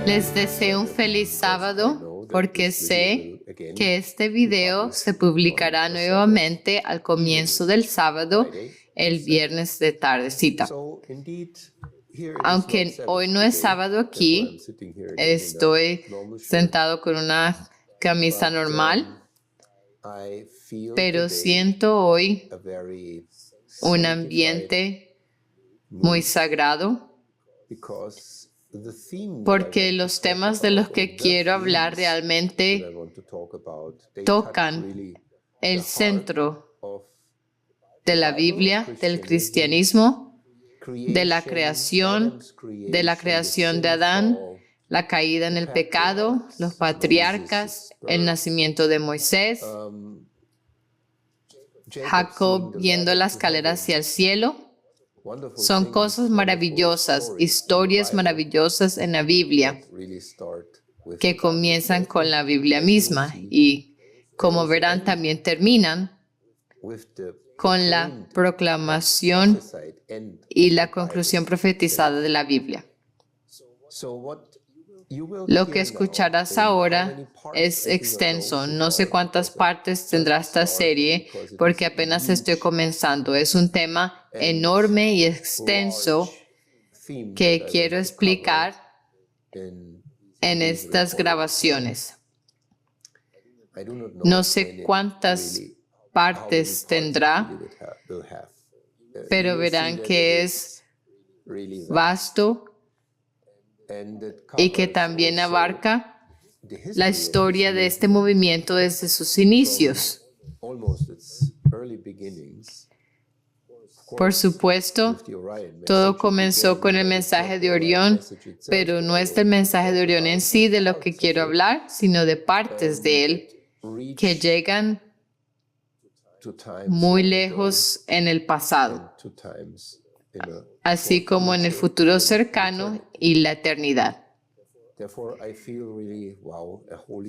Les deseo un feliz sábado porque sé que este video se publicará nuevamente al comienzo del sábado, el viernes de tardecita. Aunque hoy no es sábado aquí, estoy sentado con una camisa normal, pero siento hoy un ambiente muy sagrado porque los temas de los que quiero hablar realmente tocan el centro de la Biblia, del cristianismo, de la creación de Adán, la caída en el pecado, los patriarcas, el nacimiento de Moisés, Jacob yendo la escalera hacia el cielo. Son cosas maravillosas, historias maravillosas en la Biblia que comienzan con la Biblia misma y, como verán, también terminan con la proclamación y la conclusión profetizada de la Biblia. Lo que escucharás ahora es extenso. No sé cuántas partes tendrá esta serie porque apenas estoy comenzando. Es un tema enorme y extenso que quiero explicar en estas grabaciones. No sé cuántas partes tendrá, pero verán que es vasto y que también abarca la historia de este movimiento desde sus inicios. Por supuesto, todo comenzó con el mensaje de Orión, pero no es del mensaje de Orión en sí de lo que quiero hablar, sino de partes de él que llegan muy lejos en el pasado, así como en el futuro cercano y la eternidad.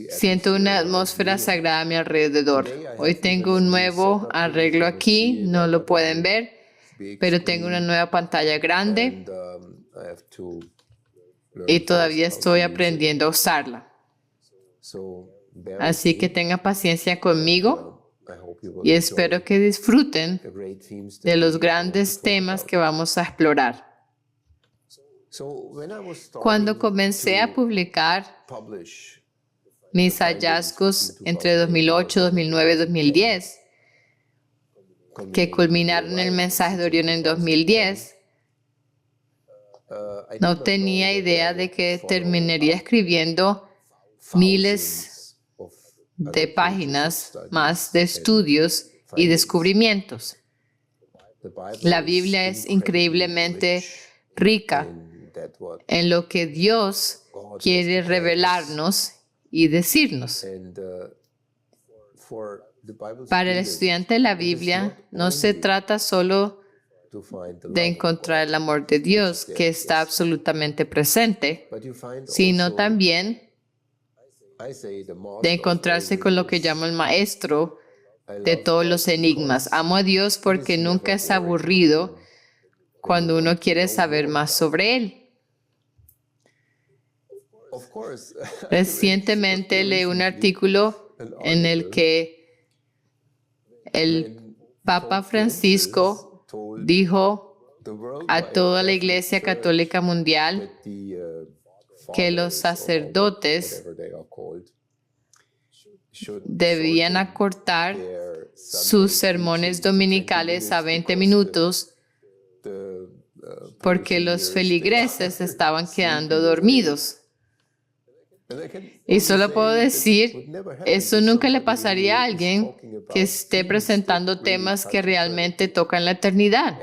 Siento una atmósfera sagrada a mi alrededor. Hoy tengo un nuevo arreglo aquí, no lo pueden ver, pero tengo una nueva pantalla grande y todavía estoy aprendiendo a usarla. Así que tengan paciencia conmigo y espero que disfruten de los grandes temas que vamos a explorar. Cuando comencé a publicar mis hallazgos entre 2008, 2009 y 2010, que culminaron el mensaje de Orión en 2010, no tenía idea de que terminaría escribiendo miles de páginas más de estudios y descubrimientos. La Biblia es increíblemente rica en lo que Dios quiere revelarnos y decirnos. Para el estudiante de la Biblia no se trata solo de encontrar el amor de Dios, que está absolutamente presente, sino también de encontrarse con lo que llamo el maestro de todos los enigmas. Amo a Dios porque nunca es aburrido cuando uno quiere saber más sobre Él. Recientemente leí un artículo en el que el Papa Francisco dijo a toda la Iglesia Católica Mundial que los sacerdotes debían acortar sus sermones dominicales a 20 minutos porque los feligreses estaban quedando dormidos. Y solo puedo decir, eso nunca le pasaría a alguien que esté presentando temas que realmente tocan la eternidad,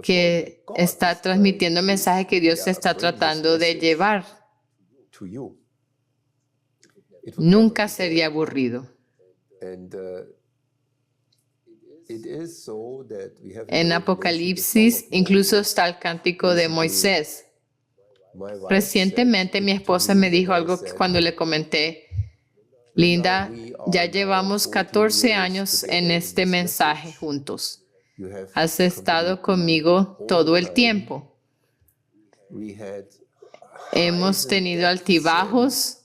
que está transmitiendo el mensaje que Dios está tratando de llevar. Nunca sería aburrido. En Apocalipsis incluso está el cántico de Moisés. Recientemente mi esposa me dijo algo que cuando le comenté, Linda, ya llevamos 14 años en este mensaje juntos. Has estado conmigo todo el tiempo. Hemos tenido altibajos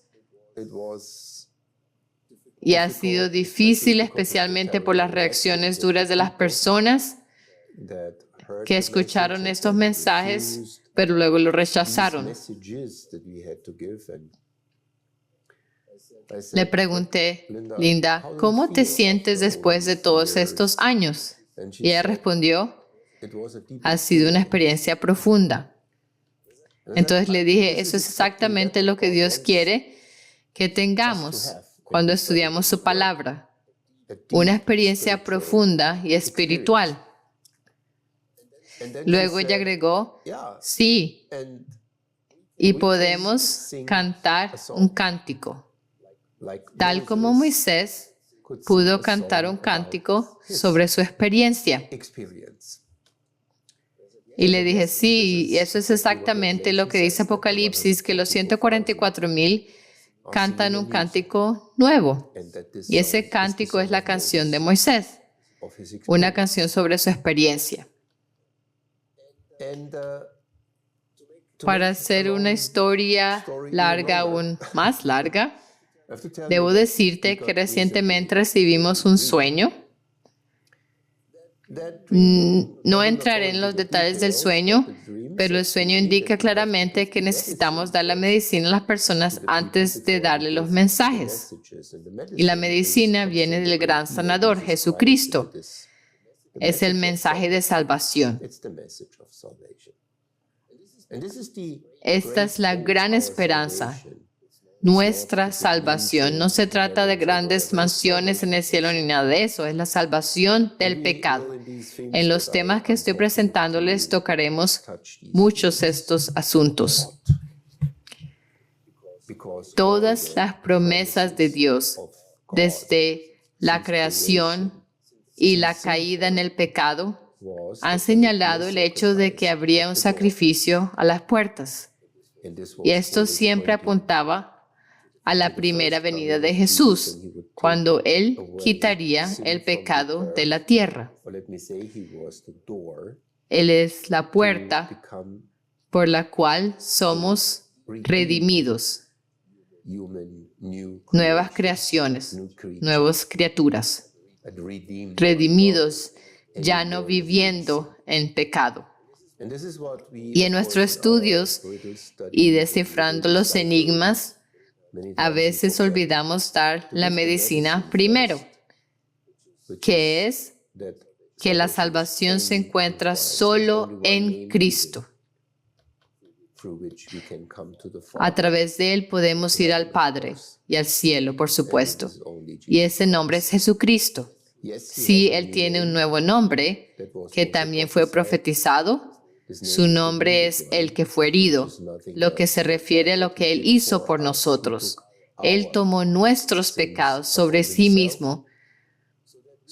y ha sido difícil, especialmente por las reacciones duras de las personas que escucharon estos mensajes, pero luego lo rechazaron. Le pregunté, Linda, ¿cómo te sientes después de todos estos años? Y ella respondió, ha sido una experiencia profunda. Entonces le dije, eso es exactamente lo que Dios quiere que tengamos cuando estudiamos su palabra. Una experiencia profunda y espiritual. Luego ella agregó, sí, y podemos cantar un cántico. Tal como Moisés pudo cantar un cántico sobre su experiencia. Y le dije, sí, y eso es exactamente lo que dice Apocalipsis, que los 144,000 cantan un cántico nuevo. Y ese cántico es la canción de Moisés, una canción sobre su experiencia. Para hacer una historia larga, aún más larga, debo decirte que recientemente recibimos un sueño. No entraré en los detalles del sueño, pero el sueño indica claramente que necesitamos dar la medicina a las personas antes de darle los mensajes. Y la medicina viene del gran sanador, Jesucristo. Es el mensaje de salvación. Esta es la gran esperanza. Nuestra salvación. No se trata de grandes mansiones en el cielo ni nada de eso. Es la salvación del pecado. En los temas que estoy presentándoles tocaremos muchos de estos asuntos. Todas las promesas de Dios, desde la creación y la caída en el pecado, han señalado el hecho de que habría un sacrificio a las puertas. Y esto siempre apuntaba a la primera venida de Jesús, cuando Él quitaría el pecado de la tierra. Él es la puerta por la cual somos redimidos, nuevas creaciones, nuevas criaturas, redimidos, ya no viviendo en pecado. Y en nuestros estudios y descifrando los enigmas, a veces olvidamos dar la medicina primero, que es que la salvación se encuentra solo en Cristo. A través de Él podemos ir al Padre y al cielo, por supuesto. Y ese nombre es Jesucristo. Sí, Él tiene un nuevo nombre que también fue profetizado. Su nombre es el que fue herido, lo que se refiere a lo que Él hizo por nosotros. Él tomó nuestros pecados sobre sí mismo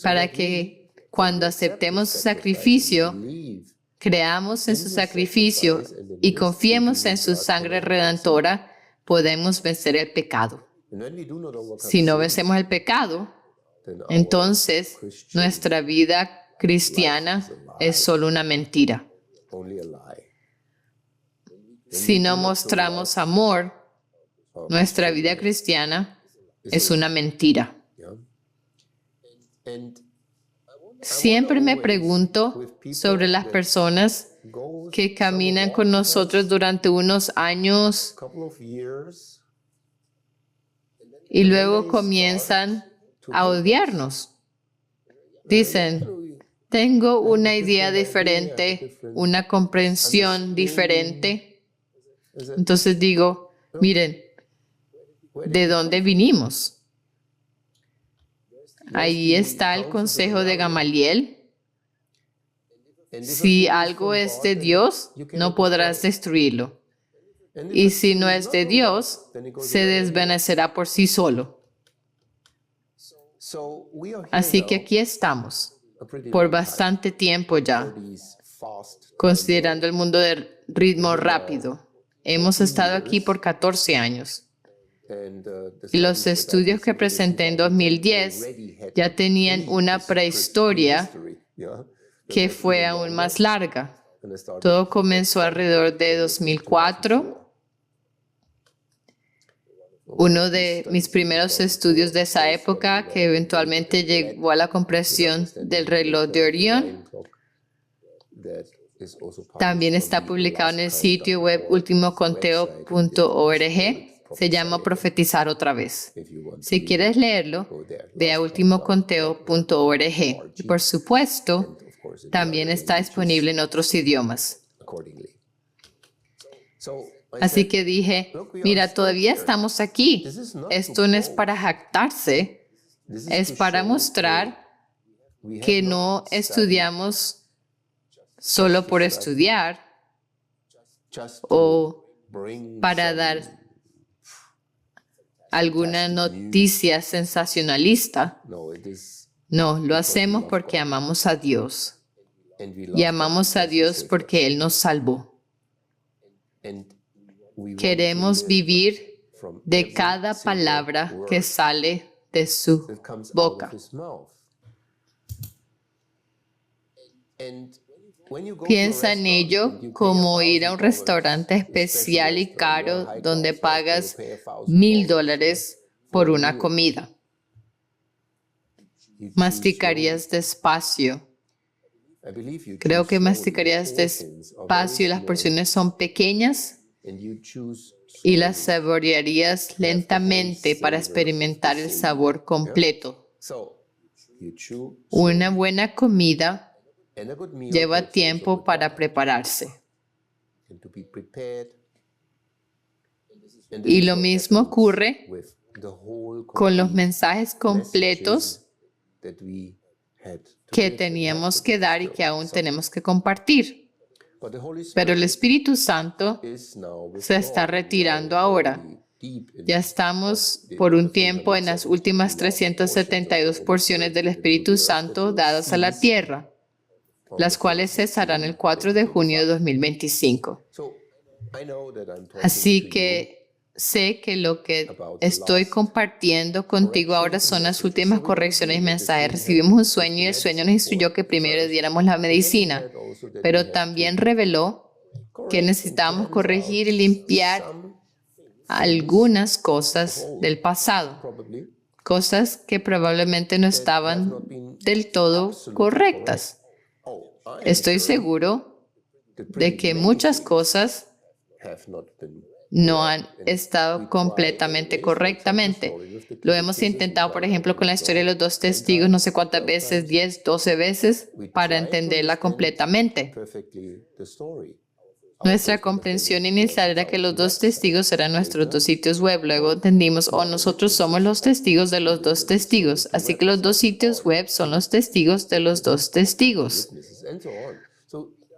para que cuando aceptemos su sacrificio, creamos en su sacrificio y confiemos en su sangre redentora, podemos vencer el pecado. Si no vencemos el pecado, entonces nuestra vida cristiana es solo una mentira. Si no mostramos amor, nuestra vida cristiana es una mentira. Siempre me pregunto sobre las personas que caminan con nosotros durante unos años y luego comienzan a odiarnos. Dicen, tengo una idea diferente, una comprensión diferente. Entonces digo, miren, ¿de dónde vinimos? Ahí está el consejo de Gamaliel. Si algo es de Dios, no podrás destruirlo. Y si no es de Dios, se desvanecerá por sí solo. Así que aquí estamos, por bastante tiempo ya, considerando el mundo de ritmo rápido. Hemos estado aquí por 14 años. Y los estudios que presenté en 2010 ya tenían una prehistoria que fue aún más larga. Todo comenzó alrededor de 2004 Uno de mis primeros estudios de esa época, que eventualmente llegó a la comprensión del reloj de Orión, también está publicado en el sitio web ultimoconteo.org. Se llama Profetizar otra vez. Si quieres leerlo, ve a ultimoconteo.org. Y por supuesto, también está disponible en otros idiomas. Así que dije, mira, todavía estamos aquí. Esto no es para jactarse, es para mostrar que no estudiamos solo por estudiar o para dar alguna noticia sensacionalista. No, lo hacemos porque amamos a Dios. Y amamos a Dios porque Él nos salvó. Queremos vivir de cada palabra que sale de su boca. Piensa en ello como ir a un restaurante especial y caro donde pagas $1,000 por una comida. Masticarías despacio. Creo que masticarías despacio y las porciones son pequeñas y las saborearías lentamente para experimentar el sabor completo. Una buena comida lleva tiempo para prepararse. Y lo mismo ocurre con los mensajes completos que teníamos que dar y que aún tenemos que compartir. Pero el Espíritu Santo se está retirando ahora. Ya estamos por un tiempo en las últimas 372 porciones del Espíritu Santo dadas a la tierra, las cuales cesarán el 4 de junio de 2025. Así que sé que lo que estoy compartiendo contigo ahora son las últimas correcciones y mensajes. Recibimos un sueño y el sueño nos instruyó que primero diéramos la medicina, pero también reveló que necesitábamos corregir y limpiar algunas cosas del pasado, cosas que probablemente no estaban del todo correctas. Estoy seguro de que muchas cosas no han estado completamente correctamente. Lo hemos intentado, por ejemplo, con la historia de los dos testigos, no sé cuántas veces, 10, 12 veces, para entenderla completamente. Nuestra comprensión inicial era que los dos testigos eran nuestros dos sitios web. Luego entendimos, nosotros somos los testigos de los dos testigos. Así que los dos sitios web son los testigos de los dos testigos.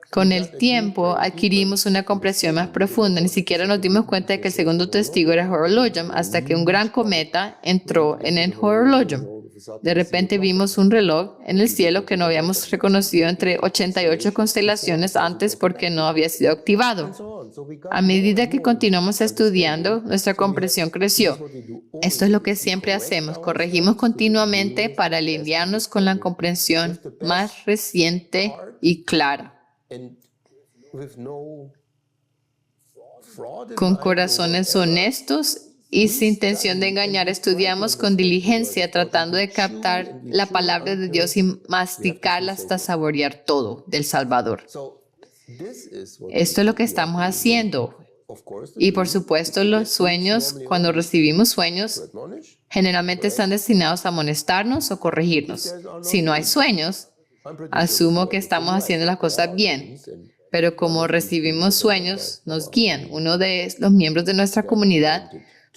Con el tiempo adquirimos una comprensión más profunda. Ni siquiera nos dimos cuenta de que el segundo testigo era Horologium hasta que un gran cometa entró en el Horologium. De repente vimos un reloj en el cielo que no habíamos reconocido entre 88 constelaciones antes porque no había sido activado. A medida que continuamos estudiando, nuestra comprensión creció. Esto es lo que siempre hacemos. Corregimos continuamente para alinearnos con la comprensión más reciente y clara. Con corazones honestos y sin intención de engañar, estudiamos con diligencia tratando de captar la palabra de Dios y masticarla hasta saborear todo del Salvador. Esto es lo que estamos haciendo. Y por supuesto, los sueños, cuando recibimos sueños, generalmente están destinados a amonestarnos o corregirnos. Si no hay sueños, asumo que estamos haciendo las cosas bien. Pero como recibimos sueños, nos guían. Uno de los miembros de nuestra comunidad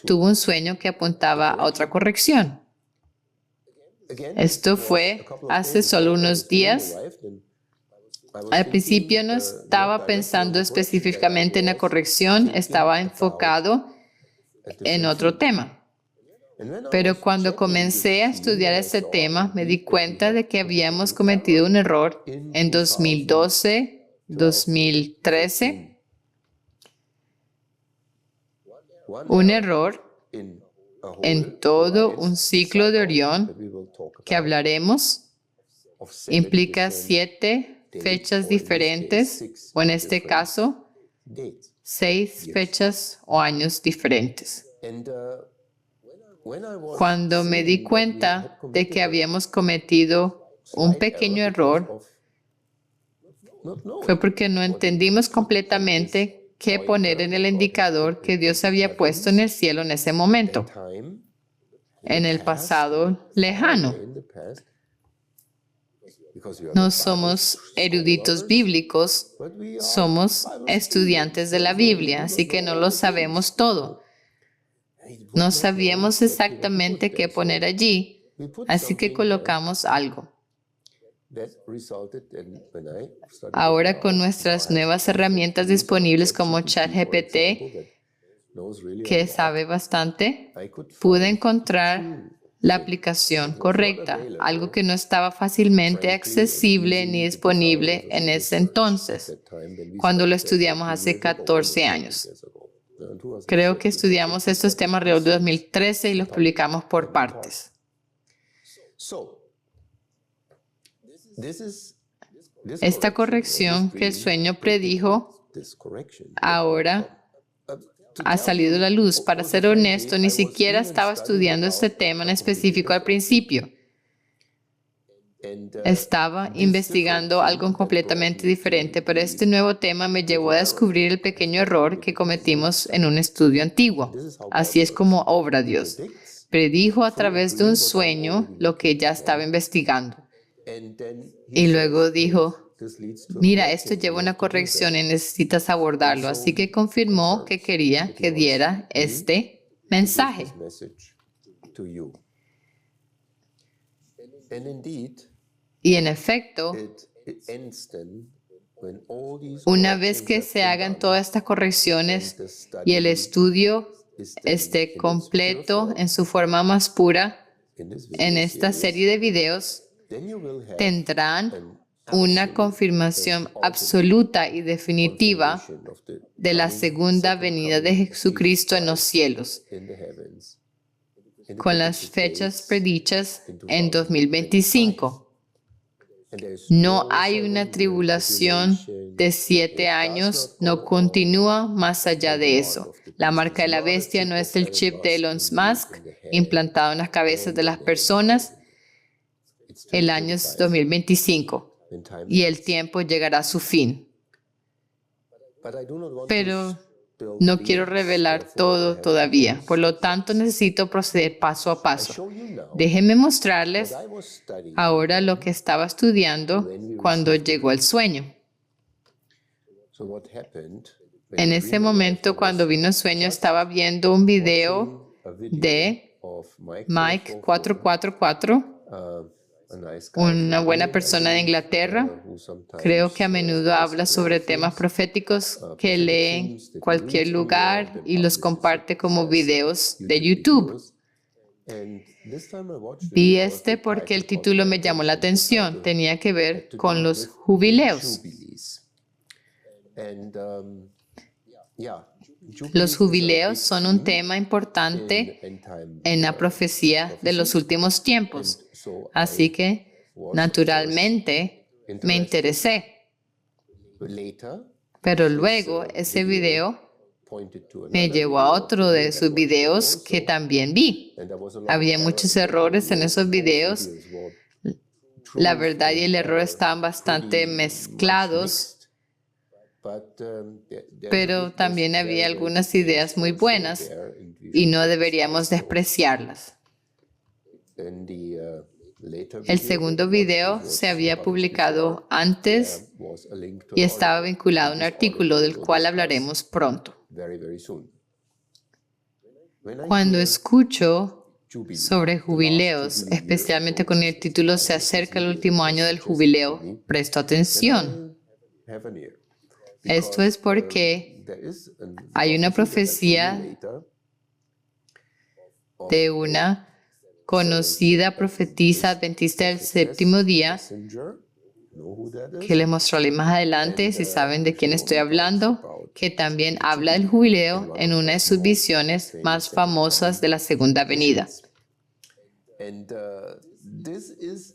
tuvo un sueño que apuntaba a otra corrección. Esto fue hace solo unos días. Al principio no estaba pensando específicamente en la corrección, estaba enfocado en otro tema. Pero cuando comencé a estudiar ese tema, me di cuenta de que habíamos cometido un error en 2012, 2013. Un error en todo un ciclo de Orión que hablaremos. Implica 7 fechas diferentes, o en este caso, 6 fechas o años diferentes. Cuando me di cuenta de que habíamos cometido un pequeño error, fue porque no entendimos completamente qué poner en el indicador que Dios había puesto en el cielo en ese momento, en el pasado lejano. No somos eruditos bíblicos, somos estudiantes de la Biblia, así que no lo sabemos todo. No sabíamos exactamente qué poner allí, así que colocamos algo. Ahora, con nuestras nuevas herramientas disponibles como ChatGPT, que sabe bastante, pude encontrar la aplicación correcta, algo que no estaba fácilmente accesible ni disponible en ese entonces, cuando lo estudiamos hace 14 años. Creo que estudiamos estos temas alrededor de 2013 y los publicamos por partes. Esta corrección que el sueño predijo ahora ha salido a la luz. Para ser honesto, ni siquiera estaba estudiando este tema en específico al principio. Estaba investigando algo completamente diferente, pero este nuevo tema me llevó a descubrir el pequeño error que cometimos en un estudio antiguo. Así es como obra Dios. Predijo a través de un sueño lo que ya estaba investigando. Y luego dijo, mira, esto lleva una corrección y necesitas abordarlo. Así que confirmó que quería que diera este mensaje. Y en efecto, una vez que se hagan todas estas correcciones y el estudio esté completo en su forma más pura, en esta serie de videos, tendrán una confirmación absoluta y definitiva de la segunda venida de Jesucristo en los cielos, con las fechas predichas en 2025. No hay una tribulación de 7 años, no continúa más allá de eso. La marca de la bestia no es el chip de Elon Musk implantado en las cabezas de las personas. El año es 2025 y el tiempo llegará a su fin. Pero no quiero revelar todo todavía, por lo tanto necesito proceder paso a paso. Déjenme mostrarles ahora lo que estaba estudiando cuando llegó el sueño. En ese momento, cuando vino el sueño, estaba viendo un video de Mike 444, una buena persona de Inglaterra. Creo que a menudo habla sobre temas proféticos que lee en cualquier lugar y los comparte como videos de YouTube. Vi este porque el título me llamó la atención. Tenía que ver con los jubileos. Los jubileos son un tema importante en la profecía de los últimos tiempos. Así que, naturalmente, me interesé. Pero luego, ese video me llevó a otro de sus videos que también vi. Había muchos errores en esos videos. La verdad y el error estaban bastante mezclados. Pero también había algunas ideas muy buenas y no deberíamos despreciarlas. El segundo video se había publicado antes y estaba vinculado a un artículo del cual hablaremos pronto. Cuando escucho sobre jubileos, especialmente con el título "Se acerca el último año del jubileo", presto atención. Esto es porque hay una profecía de una conocida profetisa adventista del séptimo día que les mostraré más adelante, si saben de quién estoy hablando, que también habla del jubileo en una de sus visiones más famosas de la segunda venida.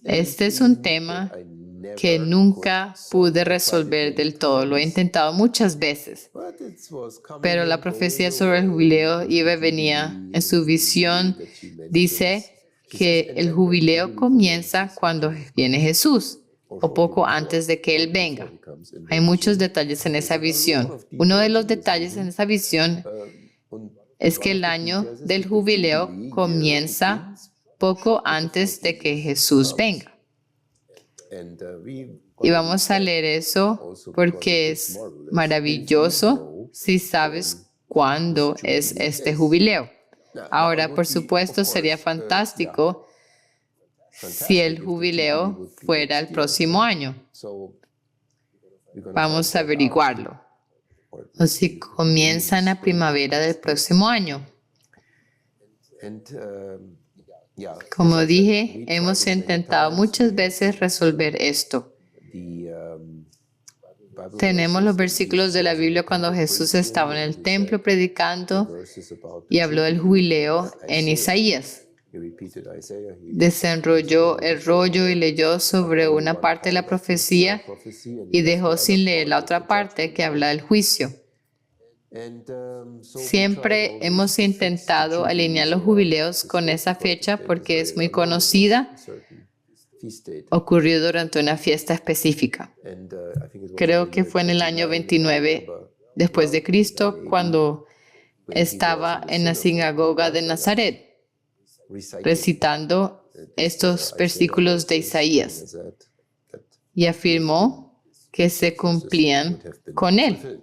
Este es un tema que nunca pude resolver del todo. Lo he intentado muchas veces, pero la profecía sobre el jubileo iba y venía. En su visión dice que el jubileo comienza cuando viene Jesús o poco antes de que Él venga. Hay muchos detalles en esa visión. Uno de los detalles en esa visión es que el año del jubileo comienza poco antes de que Jesús venga. Y vamos a leer eso porque es maravilloso si sabes cuándo es este jubileo. Ahora, por supuesto, sería fantástico si el jubileo fuera el próximo año. Vamos a averiguarlo. O si comienza en la primavera del próximo año. Como dije, hemos intentado muchas veces resolver esto. Tenemos los versículos de la Biblia cuando Jesús estaba en el templo predicando y habló del jubileo en Isaías. Desenrolló el rollo y leyó sobre una parte de la profecía y dejó sin leer la otra parte que habla del juicio. Siempre hemos intentado alinear los jubileos con esa fecha porque es muy conocida. Ocurrió durante una fiesta específica. Creo que fue en el año 29 después de Cristo cuando estaba en la sinagoga de Nazaret recitando estos versículos de Isaías y afirmó que se cumplían con él.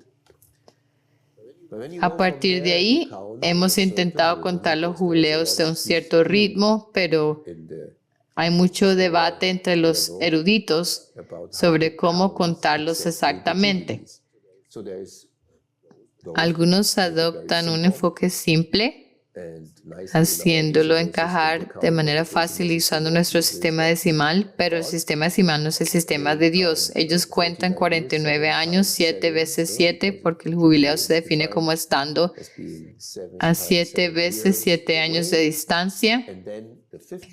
A partir de ahí, hemos intentado contar los jubileos de un cierto ritmo, pero hay mucho debate entre los eruditos sobre cómo contarlos exactamente. Algunos adoptan un enfoque simple, haciéndolo encajar de manera fácil y usando nuestro sistema decimal, pero el sistema decimal no es el sistema de Dios. Ellos cuentan 49 años, 7 veces 7, porque el jubileo se define como estando a 7 veces 7 años de distancia.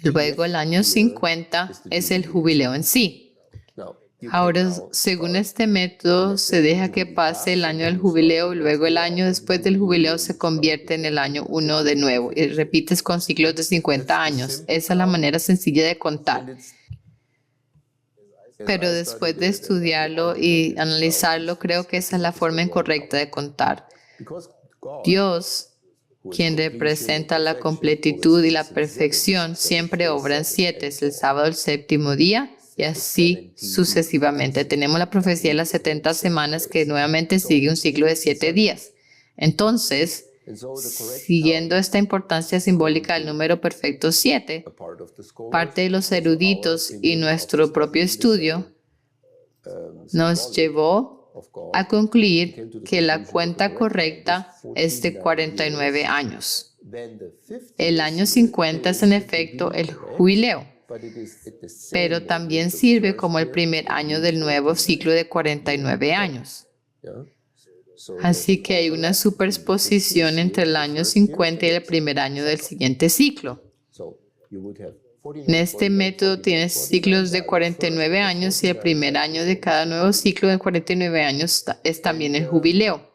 Luego el año 50 es el jubileo en sí. Ahora, según este método, se deja que pase el año del jubileo y luego el año después del jubileo se convierte en el año 1 de nuevo y repites con ciclos de 50 años. Esa es la manera sencilla de contar. Pero después de estudiarlo y analizarlo, creo que esa es la forma incorrecta de contar. Dios, quien representa la completitud y la perfección, siempre obra en 7. Es el sábado el séptimo día. Y así sucesivamente. Tenemos la profecía de las 70 semanas que nuevamente sigue un ciclo de 7 días. Entonces, siguiendo esta importancia simbólica del número perfecto 7, parte de los eruditos y nuestro propio estudio nos llevó a concluir que la cuenta correcta es de 49 años. El año 50 es en efecto el jubileo, pero también sirve como el primer año del nuevo ciclo de 49 años. Así que hay una superposición entre el año 50 y el primer año del siguiente ciclo. En este método tienes ciclos de 49 años y el primer año de cada nuevo ciclo de 49 años es también el jubileo.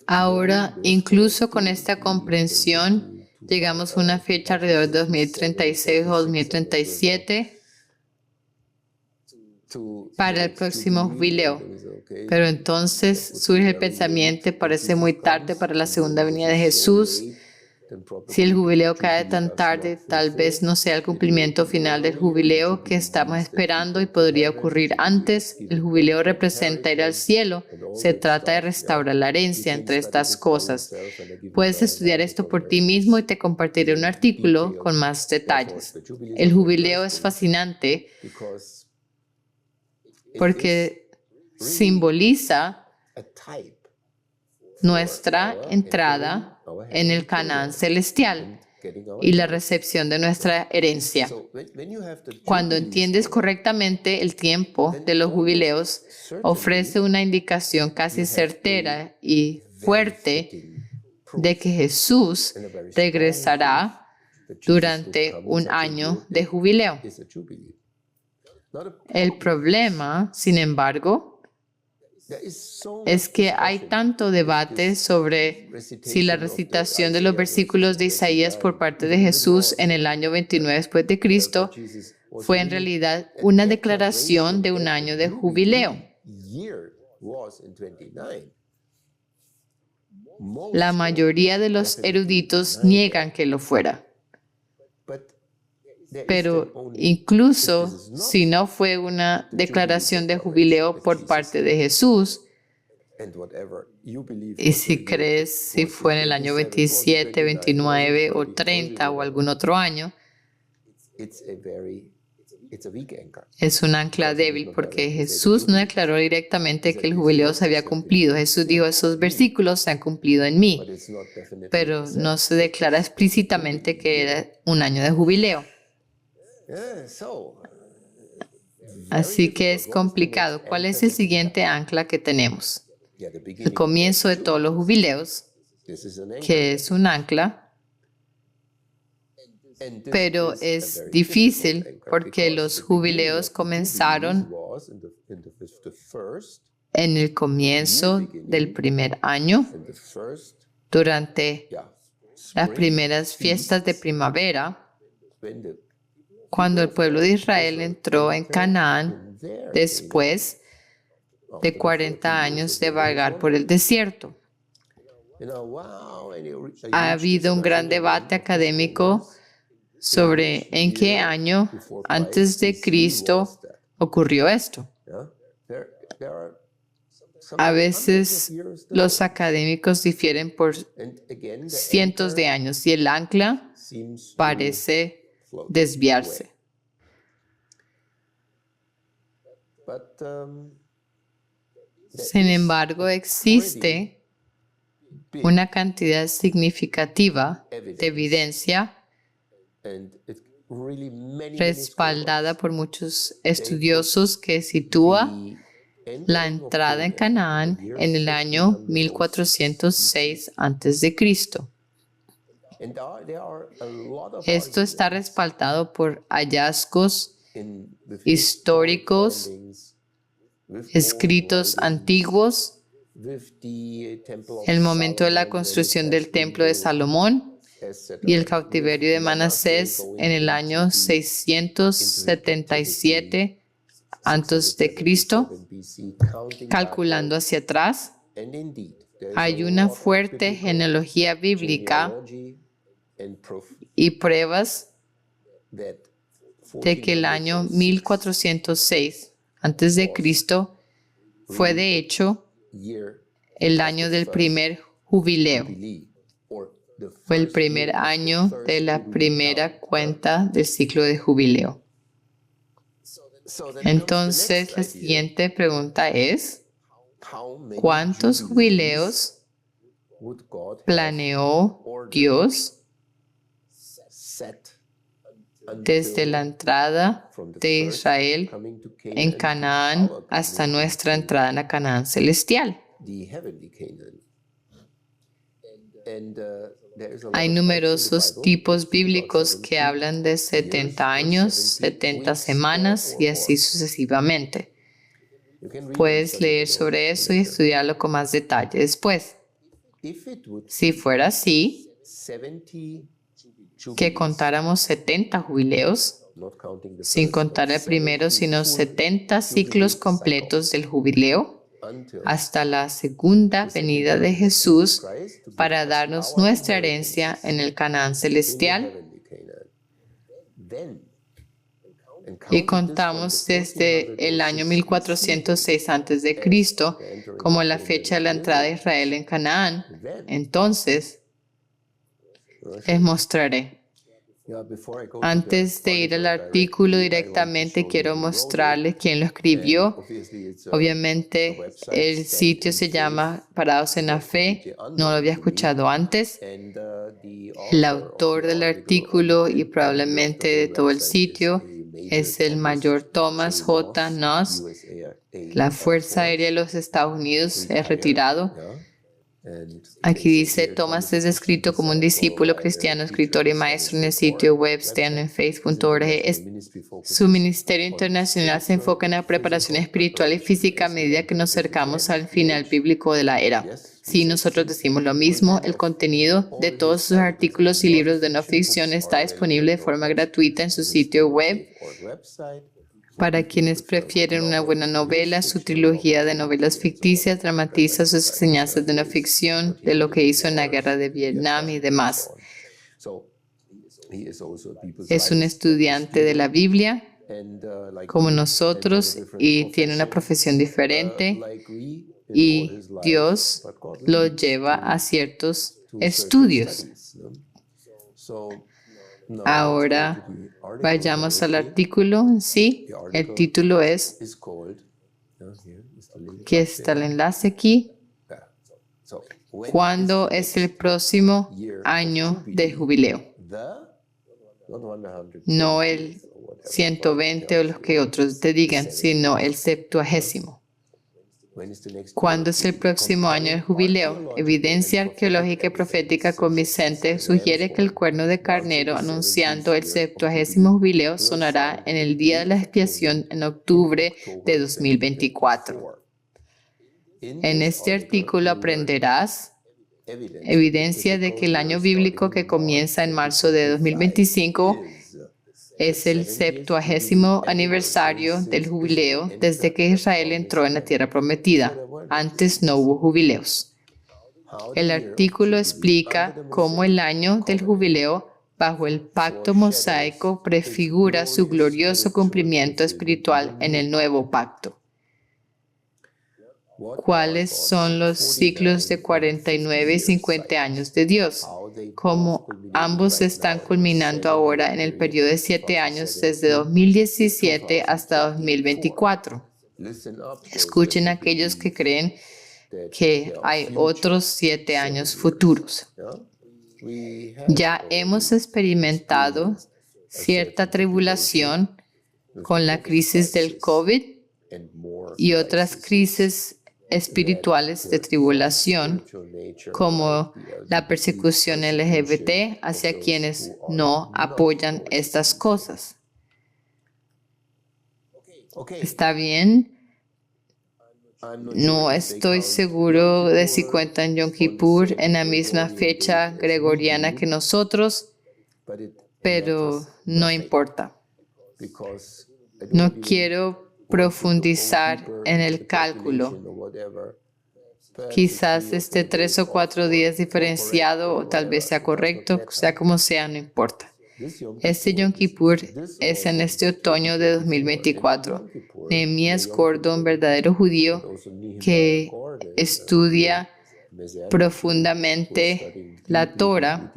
Ahora, incluso con esta comprensión, llegamos a una fecha alrededor de 2036 o 2037 para el próximo jubileo. Pero entonces surge el pensamiento, parece muy tarde para la segunda venida de Jesús. Si el jubileo cae tan tarde, tal vez no sea el cumplimiento final del jubileo que estamos esperando y podría ocurrir antes. El jubileo representa ir al cielo. Se trata de restaurar la herencia entre estas cosas. Puedes estudiar esto por ti mismo y te compartiré un artículo con más detalles. El jubileo es fascinante porque simboliza nuestra entrada en el Canaán celestial y la recepción de nuestra herencia. Cuando entiendes correctamente el tiempo de los jubileos, ofrece una indicación casi certera y fuerte de que Jesús regresará durante un año de jubileo. El problema, sin embargo, es que hay tanto debate sobre si la recitación de los versículos de Isaías por parte de Jesús en el año 29 después de Cristo fue en realidad una declaración de un año de jubileo. La mayoría de los eruditos niegan que lo fuera. Pero incluso si no fue una declaración de jubileo por parte de Jesús, y si crees si fue en el año 27, 29 o 30 o algún otro año, es un ancla débil porque Jesús no declaró directamente que el jubileo se había cumplido. Jesús dijo, esos versículos se han cumplido en mí, pero no se declara explícitamente que era un año de jubileo. Así que es complicado. ¿Cuál es el siguiente ancla que tenemos? El comienzo de todos los jubileos, que es un ancla, pero es difícil porque los jubileos comenzaron en el comienzo del primer año, durante las primeras fiestas de primavera, cuando el pueblo de Israel entró en Canaán después de 40 años de vagar por el desierto. Ha habido un gran debate académico sobre en qué año antes de Cristo ocurrió esto. A veces los académicos difieren por cientos de años y el ancla parece desviarse. Sin embargo, existe una cantidad significativa de evidencia respaldada por muchos estudiosos que sitúa la entrada en Canaán en el año 1406 a.C. Esto está respaldado por hallazgos históricos, escritos antiguos, el momento de la construcción del templo de Salomón y el cautiverio de Manasés en el año 677 a.C., calculando hacia atrás. Hay una fuerte genealogía bíblica y pruebas de que el año 1406 a.C. fue de hecho el año del primer jubileo. Fue el primer año de la primera cuenta del ciclo de jubileo. Entonces, la siguiente pregunta es, ¿cuántos jubileos planeó Dios desde la entrada de Israel en Canaán hasta nuestra entrada en la Canaán celestial? Hay numerosos tipos bíblicos que hablan de 70 años, 70 semanas y así sucesivamente. Puedes leer sobre eso y estudiarlo con más detalle después. Si fuera así, que contáramos 70 jubileos, sin contar el primero, sino 70 ciclos completos del jubileo, hasta la segunda venida de Jesús para darnos nuestra herencia en el Canaán celestial. Y contamos desde el año 1406 a.C. como la fecha de la entrada de Israel en Canaán. Entonces, les mostraré. Antes de ir al artículo directamente, quiero mostrarles quién lo escribió. Obviamente, el sitio se llama Parados en la Fe. No lo había escuchado antes. El autor del artículo y probablemente de todo el sitio es el mayor Thomas J. Noss. La Fuerza Aérea de los Estados Unidos es retirado. Aquí dice, Thomas es descrito como un discípulo cristiano, escritor y maestro en el sitio web standinfaith.org. Su ministerio internacional se enfoca en la preparación espiritual y física a medida que nos acercamos al final bíblico de la era. Sí, nosotros decimos lo mismo. El contenido de todos sus artículos y libros de no ficción está disponible de forma gratuita en su sitio web. Para quienes prefieren una buena novela, su trilogía de novelas ficticias dramatiza sus enseñanzas de no ficción, de lo que hizo en la guerra de Vietnam y demás. Es un estudiante de la Biblia, como nosotros, y tiene una profesión diferente, y Dios lo lleva a ciertos estudios. Ahora vayamos al artículo. Sí, el título es, que está el enlace aquí. ¿Cuándo es el próximo año de jubileo? No el 120 o los que otros te digan, sino el 70º. ¿Cuándo es el próximo año del jubileo? Evidencia arqueológica y profética convincente sugiere que el cuerno de carnero anunciando el 70º jubileo sonará en el día de la expiación en octubre de 2024. En este artículo aprenderás evidencia de que el año bíblico que comienza en marzo de 2025 es el 70º aniversario del jubileo desde que Israel entró en la tierra prometida. Antes no hubo jubileos. El artículo explica cómo el año del jubileo bajo el pacto mosaico prefigura su glorioso cumplimiento espiritual en el nuevo pacto. ¿Cuáles son los ciclos de 49 y 50 años de Dios? Como ambos están culminando ahora en el periodo de 7 años desde 2017 hasta 2024. Escuchen a aquellos que creen que hay otros 7 años futuros. Ya hemos experimentado cierta tribulación con la crisis del COVID y otras crisis espirituales de tribulación, como la persecución LGBT hacia quienes no apoyan estas cosas. ¿Está bien? No estoy seguro de si cuentan Yom Kippur en la misma fecha gregoriana que nosotros, pero no importa. No quiero profundizar en el cálculo. Quizás esté 3 o 4 días diferenciado o tal vez sea correcto, sea como sea, no importa. Este Yom Kippur es en este otoño de 2024. Nehemías Gordon, verdadero judío que estudia profundamente la Torah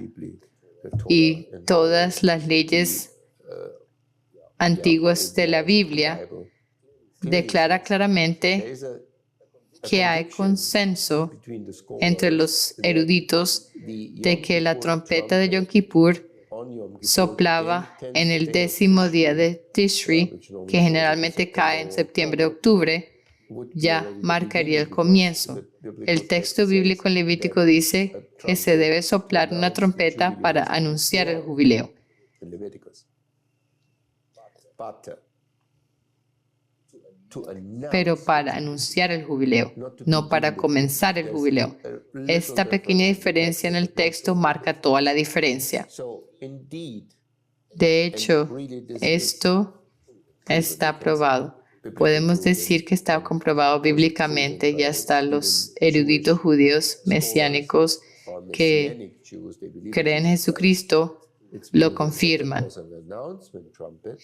y todas las leyes antiguas de la Biblia, declara claramente que hay consenso entre los eruditos de que la trompeta de Yom Kippur soplaba en el 10º día de Tishri, que generalmente cae en septiembre-octubre, ya marcaría el comienzo. El texto bíblico en Levítico dice que se debe soplar una trompeta para anunciar el jubileo. Pero para anunciar el jubileo, no para comenzar el jubileo. Esta pequeña diferencia en el texto marca toda la diferencia. De hecho, esto está probado. Podemos decir que está comprobado bíblicamente y hasta los eruditos judíos mesiánicos que creen en Jesucristo lo confirman.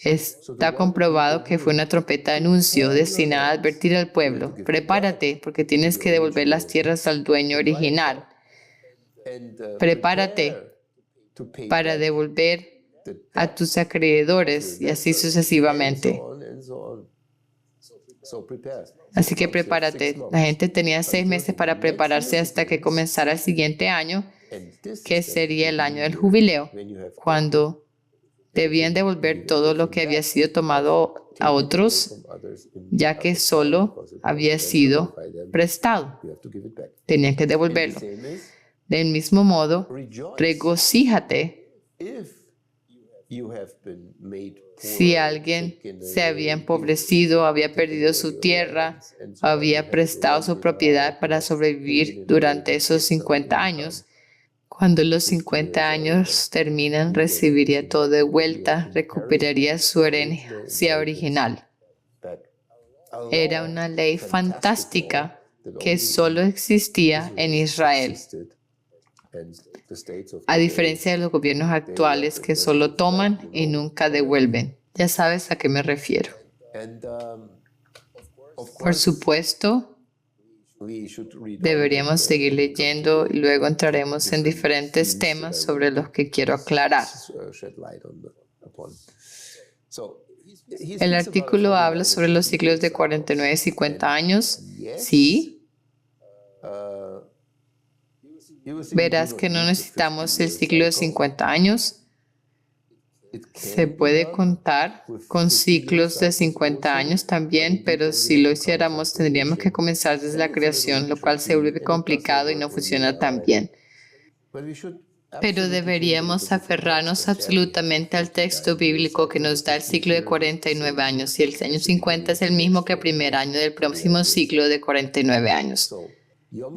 Está comprobado que fue una trompeta de anuncio destinada a advertir al pueblo: prepárate porque tienes que devolver las tierras al dueño original. Prepárate para devolver a tus acreedores y así sucesivamente. Así que prepárate. La gente tenía 6 meses para prepararse hasta que comenzara el siguiente año, que sería el año del jubileo, cuando debían devolver todo lo que había sido tomado a otros, ya que solo había sido prestado. Tenían que devolverlo. Del mismo modo, regocíjate si alguien se había empobrecido, había perdido su tierra, había prestado su propiedad para sobrevivir durante esos 50 años. Cuando los 50 años terminan, recibiría todo de vuelta, recuperaría su herencia original. Era una ley fantástica que solo existía en Israel, a diferencia de los gobiernos actuales que solo toman y nunca devuelven. Ya sabes a qué me refiero. Por supuesto, deberíamos seguir leyendo y luego entraremos en diferentes temas sobre los que quiero aclarar. El artículo habla sobre los ciclos de 49 y 50 años. Sí. Verás que no necesitamos el ciclo de 50 años. Se puede contar con ciclos de 50 años también, pero si lo hiciéramos tendríamos que comenzar desde la creación, lo cual se vuelve complicado y no funciona tan bien. Pero deberíamos aferrarnos absolutamente al texto bíblico que nos da el ciclo de 49 años y el año 50 es el mismo que el primer año del próximo ciclo de 49 años.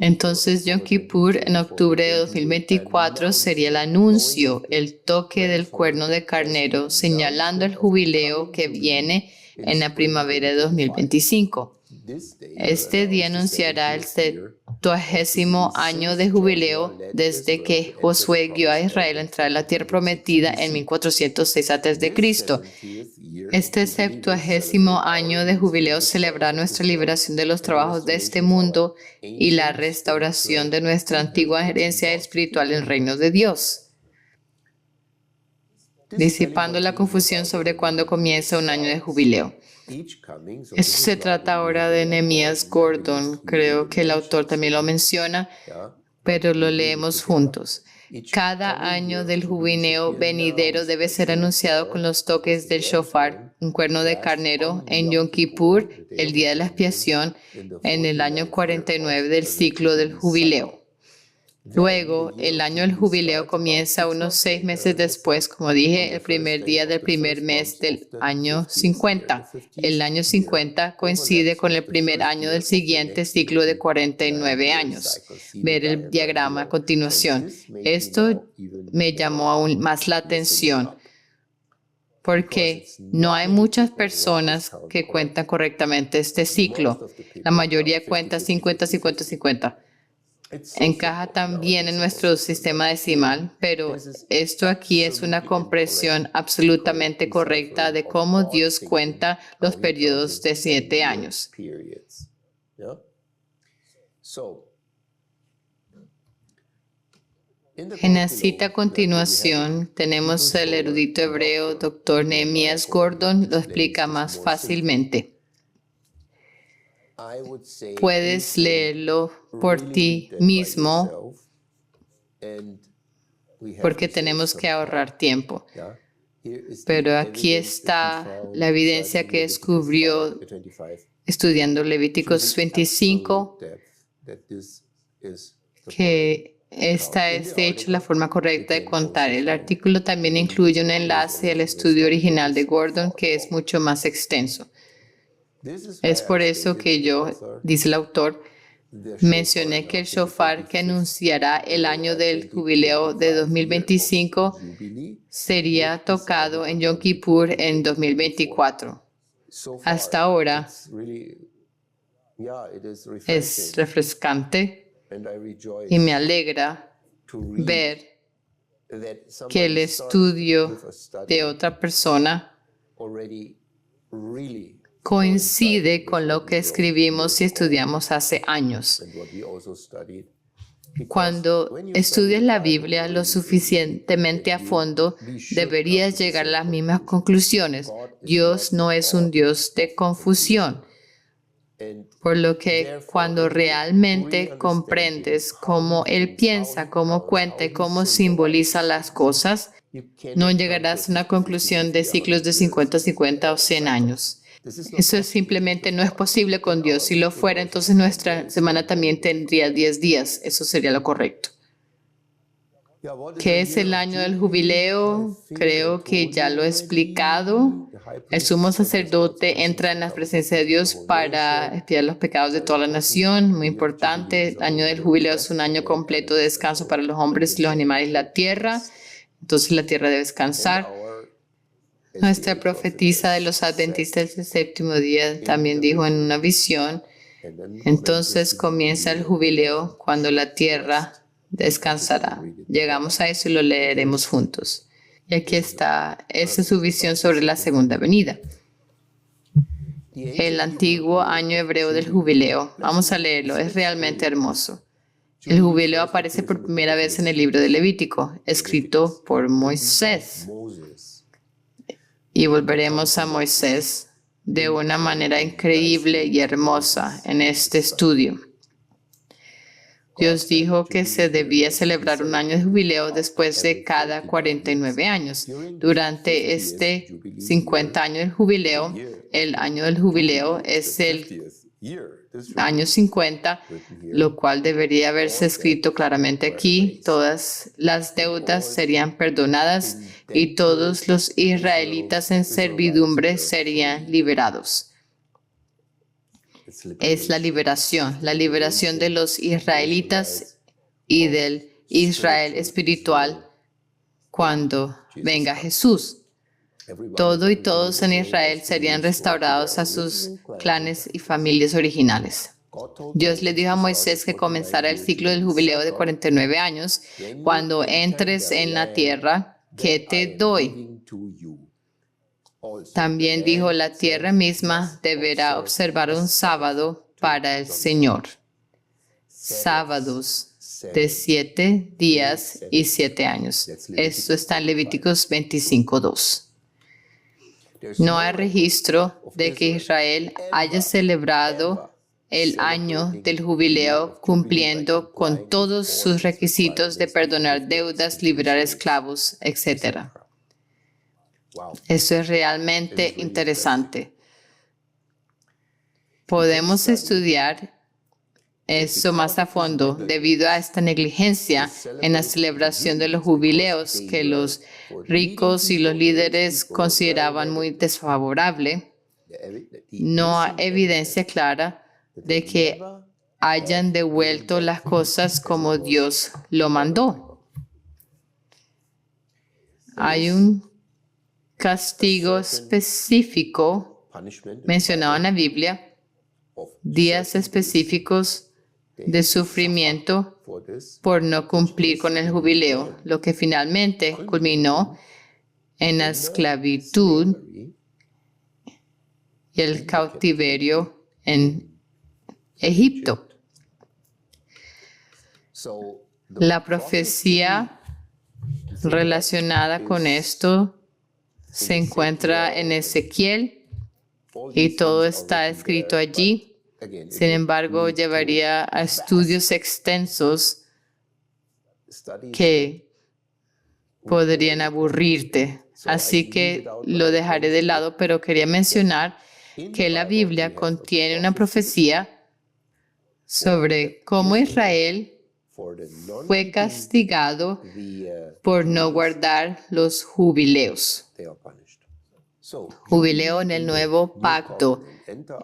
Entonces, Yom Kippur en octubre de 2024 sería el anuncio, el toque del cuerno de carnero, señalando el jubileo que viene en la primavera de 2025. Este día anunciará el 70º año de jubileo desde que Josué guió a Israel a entrar a la tierra prometida en 1406 a.C. Este 70º año de jubileo celebra nuestra liberación de los trabajos de este mundo y la restauración de nuestra antigua herencia espiritual en el reino de Dios, disipando la confusión sobre cuándo comienza un año de jubileo. Esto se trata ahora de Nehemías Gordon. Creo que el autor también lo menciona, pero lo leemos juntos. Cada año del jubileo venidero debe ser anunciado con los toques del shofar, un cuerno de carnero, en Yom Kippur, el día de la expiación, en el año 49 del ciclo del jubileo. Luego, el año del jubileo comienza unos 6 meses después, como dije, el primer día del primer mes del año 50. El año 50 coincide con el primer año del siguiente ciclo de 49 años. Ver el diagrama a continuación. Esto me llamó aún más la atención, porque no hay muchas personas que cuentan correctamente este ciclo. La mayoría cuenta 50, 50, 50. Encaja también en nuestro sistema decimal, pero esto aquí es una comprensión absolutamente correcta de cómo Dios cuenta los periodos de 7 años. En la cita a continuación tenemos el erudito hebreo Dr. Nehemías Gordon, lo explica más fácilmente. Puedes leerlo por ti mismo porque tenemos que ahorrar tiempo. Pero aquí está la evidencia que descubrió estudiando Levíticos 25, que esta es de hecho la forma correcta de contar. El artículo también incluye un enlace al estudio original de Gordon que es mucho más extenso. Es por eso que yo, dice el autor, mencioné que el shofar que anunciará el año del jubileo de 2025 sería tocado en Yom Kippur en 2024. Hasta ahora es refrescante y me alegra ver que el estudio de otra persona coincide con lo que escribimos y estudiamos hace años. Cuando estudias la Biblia lo suficientemente a fondo, deberías llegar a las mismas conclusiones. Dios no es un Dios de confusión. Por lo que cuando realmente comprendes cómo Él piensa, cómo cuenta y cómo simboliza las cosas, no llegarás a una conclusión de ciclos de 50, 50 o 100 años. Eso simplemente no es posible con Dios. Si lo fuera, entonces nuestra semana también tendría 10 días. Eso sería lo correcto. ¿Qué es el año del jubileo? Creo que ya lo he explicado. El sumo sacerdote entra en la presencia de Dios para expiar los pecados de toda la nación. Muy importante. El año del jubileo es un año completo de descanso para los hombres, los animales y la tierra. Entonces la tierra debe descansar. Nuestra profetisa de los adventistas del séptimo día también dijo en una visión, entonces comienza el jubileo cuando la tierra descansará. Llegamos a eso y lo leeremos juntos. Y aquí está, esa es su visión sobre la segunda venida. El antiguo año hebreo del jubileo. Vamos a leerlo, es realmente hermoso. El jubileo aparece por primera vez en el libro de Levítico, escrito por Moisés. Y volveremos a Moisés de una manera increíble y hermosa en este estudio. Dios dijo que se debía celebrar un año de jubileo después de cada 49 años. Durante este 50 años del jubileo, el año del jubileo es el año 50, lo cual debería haberse escrito claramente aquí. Todas las deudas serían perdonadas y todos los israelitas en servidumbre serían liberados. Es la liberación de los israelitas y del Israel espiritual cuando venga Jesús. Todo y todos en Israel serían restaurados a sus clanes y familias originales. Dios le dijo a Moisés que comenzara el ciclo del jubileo de 49 años cuando entres en la tierra que te doy. También dijo, la tierra misma deberá observar un sábado para el Señor. Sábados de 7 días y 7 años. Esto está en Levíticos 25:2. No hay registro de que Israel haya celebrado el año del jubileo cumpliendo con todos sus requisitos de perdonar deudas, liberar esclavos, etc. Eso es realmente interesante. Podemos estudiar eso más a fondo debido a esta negligencia en la celebración de los jubileos que los ricos y los líderes consideraban muy desfavorable. No hay evidencia clara de que hayan devuelto las cosas como Dios lo mandó. Hay un castigo específico mencionado en la Biblia, días específicos de sufrimiento por no cumplir con el jubileo, lo que finalmente culminó en la esclavitud y el cautiverio en Egipto. La profecía relacionada con esto se encuentra en Ezequiel y todo está escrito allí. Sin embargo, llevaría a estudios extensos que podrían aburrirte. Así que lo dejaré de lado, pero quería mencionar que la Biblia contiene una profecía sobre cómo Israel fue castigado por no guardar los jubileos. Jubileo en el nuevo pacto,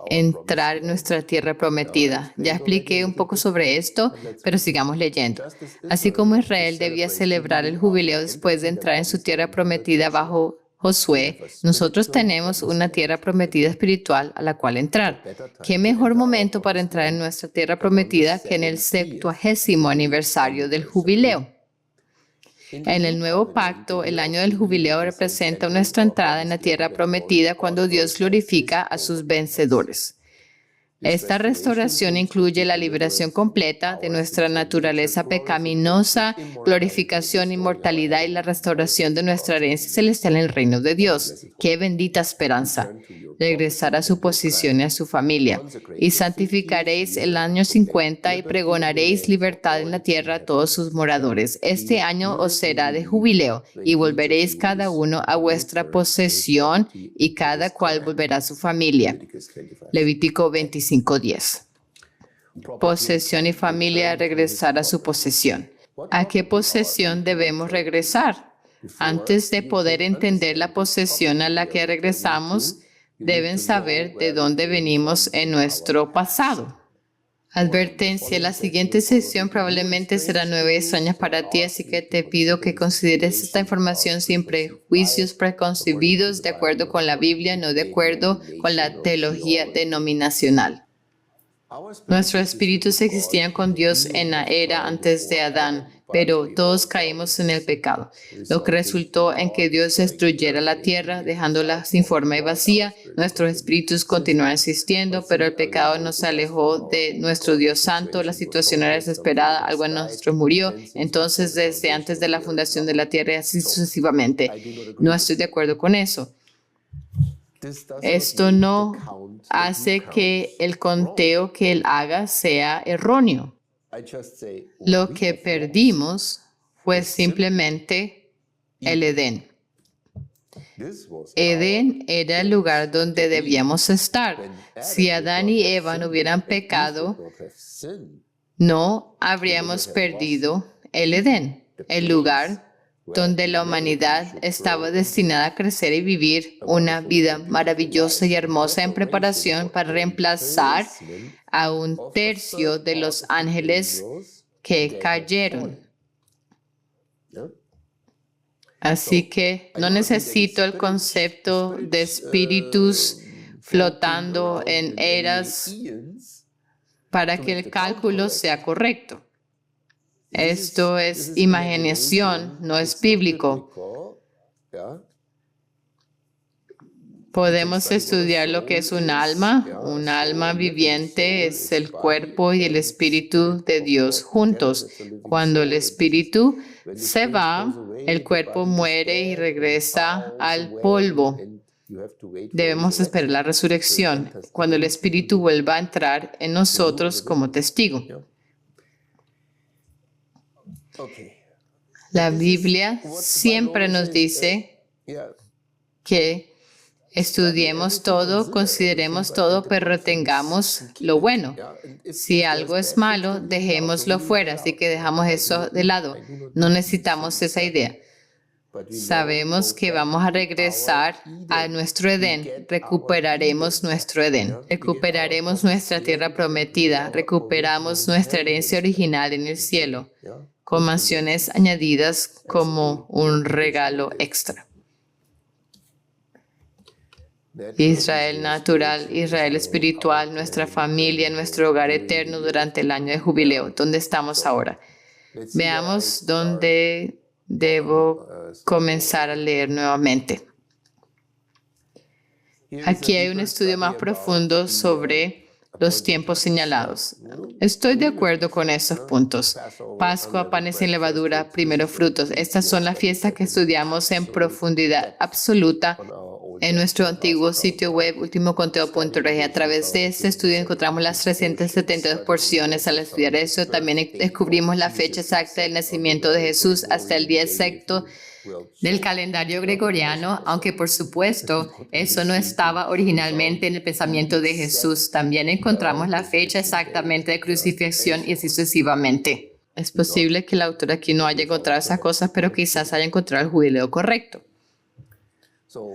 entrar en nuestra tierra prometida. Ya expliqué un poco sobre esto, pero sigamos leyendo. Así como Israel debía celebrar el jubileo después de entrar en su tierra prometida bajo Josué, nosotros tenemos una tierra prometida espiritual a la cual entrar. ¿Qué mejor momento para entrar en nuestra tierra prometida que en el 70º aniversario del jubileo? En el nuevo pacto, el año del jubileo representa nuestra entrada en la tierra prometida cuando Dios glorifica a sus vencedores. Esta restauración incluye la liberación completa de nuestra naturaleza pecaminosa, glorificación, inmortalidad y la restauración de nuestra herencia celestial en el reino de Dios. ¡Qué bendita esperanza! Regresar a su posición y a su familia. Y santificaréis el año 50 y pregonaréis libertad en la tierra a todos sus moradores. Este año os será de jubileo y volveréis cada uno a vuestra posesión y cada cual volverá a su familia. Levítico 25:10. Posesión y familia, regresar a su posesión. ¿A qué posesión debemos regresar? Antes de poder entender la posesión a la que regresamos, deben saber de dónde venimos en nuestro pasado. Advertencia, la siguiente sección probablemente será nueva y extraña para ti, así que te pido que consideres esta información sin prejuicios preconcebidos, de acuerdo con la Biblia, no de acuerdo con la teología denominacional. Nuestros espíritus existían con Dios en la era antes de Adán, pero todos caímos en el pecado, lo que resultó en que Dios destruyera la tierra, dejándola sin forma y vacía. Nuestros espíritus continuaron existiendo, pero el pecado nos alejó de nuestro Dios santo, la situación era desesperada, algo en nosotros murió, entonces desde antes de la fundación de la tierra y así sucesivamente. No estoy de acuerdo con eso. Esto no hace que el conteo que él haga sea erróneo. Lo que perdimos fue simplemente el Edén. Edén era el lugar donde debíamos estar. Si Adán y Eva no hubieran pecado, no habríamos perdido el Edén, el lugar donde la humanidad estaba destinada a crecer y vivir una vida maravillosa y hermosa en preparación para reemplazar a un tercio de los ángeles que cayeron. Así que no necesito el concepto de espíritus flotando en eras para que el cálculo sea correcto. Esto es imaginación, no es bíblico. Podemos estudiar lo que es un alma. Un alma viviente es el cuerpo y el espíritu de Dios juntos. Cuando el espíritu se va, el cuerpo muere y regresa al polvo. Debemos esperar la resurrección, cuando el espíritu vuelva a entrar en nosotros como testigo. La Biblia siempre nos dice que estudiemos todo, consideremos todo, pero retengamos lo bueno. Si algo es malo, dejémoslo fuera, así que dejamos eso de lado. No necesitamos esa idea. Sabemos que vamos a regresar a nuestro Edén, recuperaremos nuestro Edén, recuperaremos nuestra tierra prometida, recuperamos nuestra herencia original en el cielo, con mansiones añadidas como un regalo extra. Israel natural, Israel espiritual, nuestra familia, nuestro hogar eterno durante el año de jubileo. ¿Dónde estamos ahora? Veamos dónde debo comenzar a leer nuevamente. Aquí hay un estudio más profundo sobre los tiempos señalados. Estoy de acuerdo con esos puntos. Pascua, panes sin levadura, primeros frutos. Estas son las fiestas que estudiamos en profundidad absoluta en nuestro antiguo sitio web ultimoconteo.org. A través de este estudio encontramos las 372 porciones. Al estudiar eso, también descubrimos la fecha exacta del nacimiento de Jesús hasta el día exacto del calendario gregoriano, aunque por supuesto eso no estaba originalmente en el pensamiento de Jesús. También encontramos la fecha exactamente de crucifixión y así sucesivamente. Es posible que el autor aquí no haya encontrado esas cosas, pero quizás haya encontrado el jubileo correcto.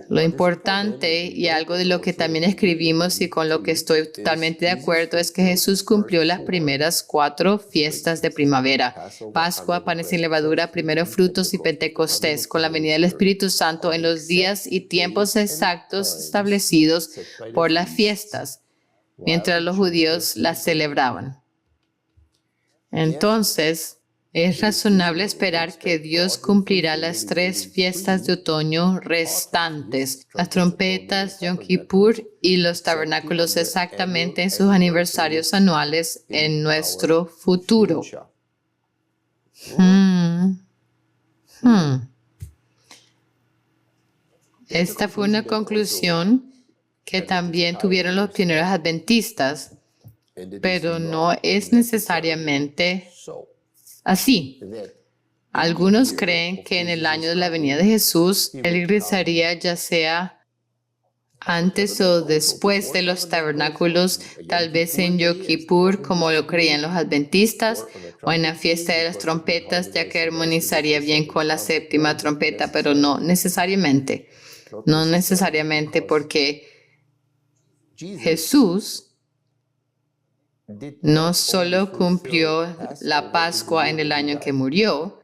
Lo importante y algo de lo que también escribimos y con lo que estoy totalmente de acuerdo es que Jesús cumplió las primeras 4 fiestas de primavera: Pascua, panes sin levadura, primeros frutos y Pentecostés, con la venida del Espíritu Santo en los días y tiempos exactos establecidos por las fiestas, mientras los judíos las celebraban. Entonces, Es razonable esperar que Dios cumplirá las 3 fiestas de otoño restantes, las trompetas, Yom Kippur y los tabernáculos exactamente en sus aniversarios anuales en nuestro futuro. Esta fue una conclusión que también tuvieron los pioneros adventistas, pero no es necesariamente así. Algunos creen que en el año de la venida de Jesús, Él regresaría ya sea antes o después de los tabernáculos, tal vez en Yom Kippur, como lo creían los adventistas, o en la fiesta de las trompetas, ya que armonizaría bien con la 7ª trompeta, pero no necesariamente. No necesariamente porque Jesús no solo cumplió la Pascua en el año que murió,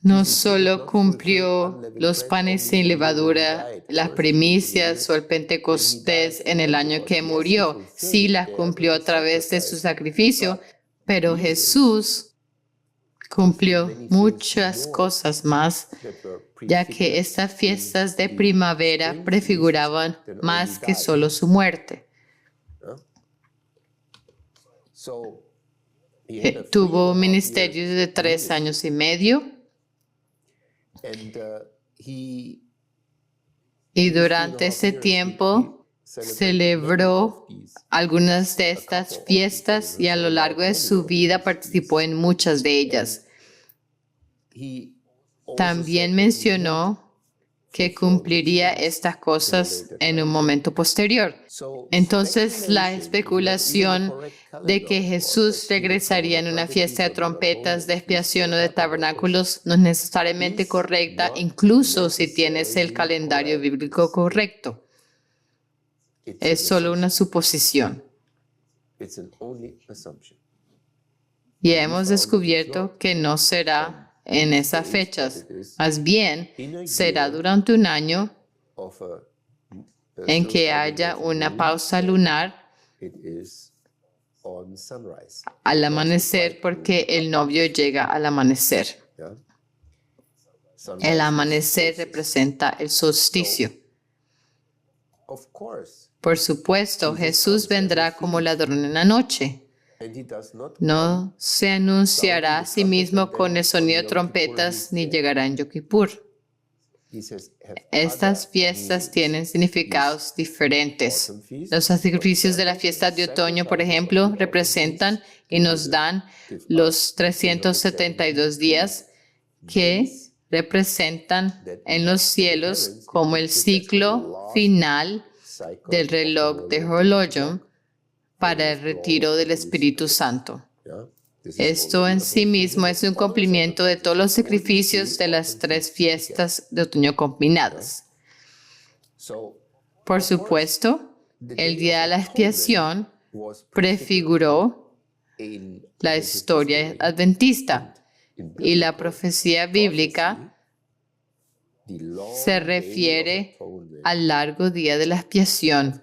no solo cumplió los panes sin levadura, las primicias o el Pentecostés en el año que murió, sí las cumplió a través de su sacrificio, pero Jesús cumplió muchas cosas más, ya que estas fiestas de primavera prefiguraban más que solo su muerte. Tuvo un ministerio de 3 años y medio y durante ese tiempo celebró algunas de estas fiestas y a lo largo de su vida participó en muchas de ellas. También mencionó que cumpliría estas cosas en un momento posterior. Entonces, la especulación de que Jesús regresaría en una fiesta de trompetas, de expiación o de tabernáculos no es necesariamente correcta, incluso si tienes el calendario bíblico correcto. Es solo una suposición. Y hemos descubierto que no será en esas fechas. Más bien, será durante un año en que haya una pausa lunar al amanecer, porque el novio llega al amanecer. El amanecer representa el solsticio. Por supuesto, Jesús vendrá como ladrón en la noche. No se anunciará a sí mismo con el sonido de trompetas ni llegará en Yom Kippur. Estas fiestas tienen significados diferentes. Los sacrificios de la fiesta de otoño, por ejemplo, representan y nos dan los 372 días que representan en los cielos como el ciclo final del reloj de Horologium para el retiro del Espíritu Santo. Esto en sí mismo es un cumplimiento de todos los sacrificios de las 3 fiestas de otoño combinadas. Por supuesto, el día de la expiación prefiguró la historia adventista y la profecía bíblica se refiere al largo día de la expiación,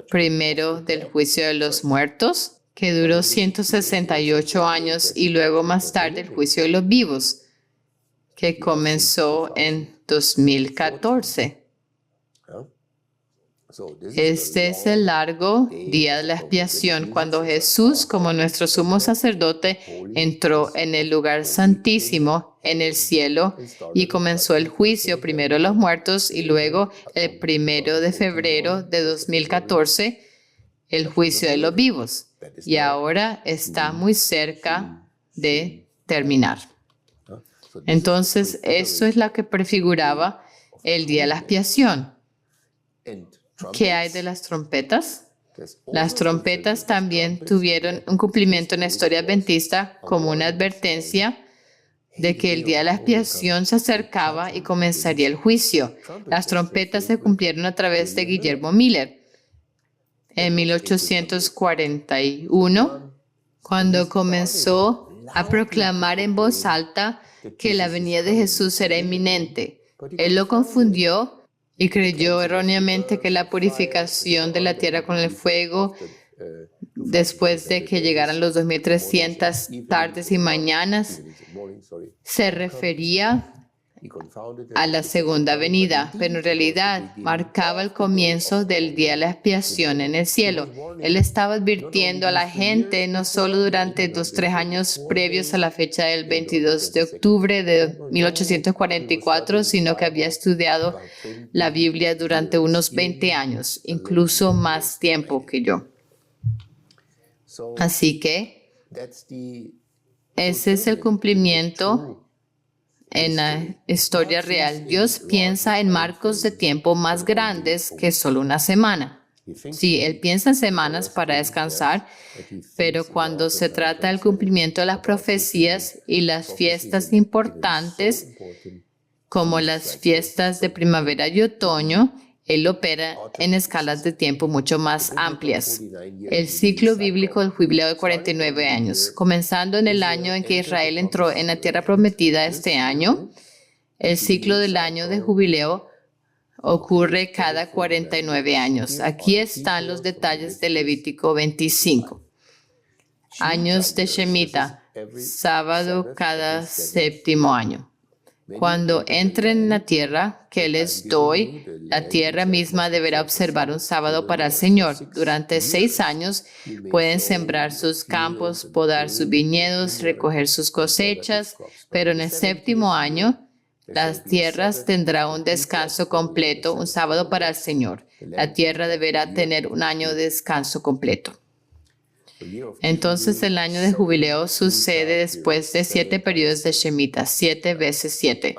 primero del juicio de los muertos, que duró 168 años, y luego más tarde el juicio de los vivos, que comenzó en 2014. Este es el largo día de la expiación, cuando Jesús, como nuestro sumo sacerdote, entró en el lugar santísimo en el cielo y comenzó el juicio, primero los muertos y luego el 1 de febrero de 2014, el juicio de los vivos. Y ahora está muy cerca de terminar. Entonces, eso es lo que prefiguraba el día de la expiación. ¿Qué hay de las trompetas? Las trompetas también tuvieron un cumplimiento en la historia adventista como una advertencia de que el día de la expiación se acercaba y comenzaría el juicio. Las trompetas se cumplieron a través de Guillermo Miller en 1841, cuando comenzó a proclamar en voz alta que la venida de Jesús era inminente. Él lo confundió y creyó erróneamente que la purificación de la tierra con el fuego después de que llegaran los 2300 tardes y mañanas, se refería a la segunda venida, pero en realidad marcaba el comienzo del día de la expiación en el cielo. Él estaba advirtiendo a la gente no solo durante los 3 años previos a la fecha del 22 de octubre de 1844, sino que había estudiado la Biblia durante unos 20 años, incluso más tiempo que yo. Así que ese es el cumplimiento en la historia real. Dios piensa en marcos de tiempo más grandes que solo una semana. Sí, Él piensa en semanas para descansar, pero cuando se trata del cumplimiento de las profecías y las fiestas importantes, como las fiestas de primavera y otoño, Él opera en escalas de tiempo mucho más amplias. El ciclo bíblico del jubileo de 49 años, comenzando en el año en que Israel entró en la tierra prometida este año, el ciclo del año de jubileo ocurre cada 49 años. Aquí están los detalles de Levítico 25. Años de Shemitah, sábado cada 7º año. Cuando entren en la tierra que les doy, la tierra misma deberá observar un sábado para el Señor. Durante 6 años pueden sembrar sus campos, podar sus viñedos, recoger sus cosechas, pero en el 7º año las tierras tendrán un descanso completo, un sábado para el Señor. La tierra deberá tener un año de descanso completo. Entonces el año de jubileo sucede después de 7 periodos de Shemitah, 7 veces 7.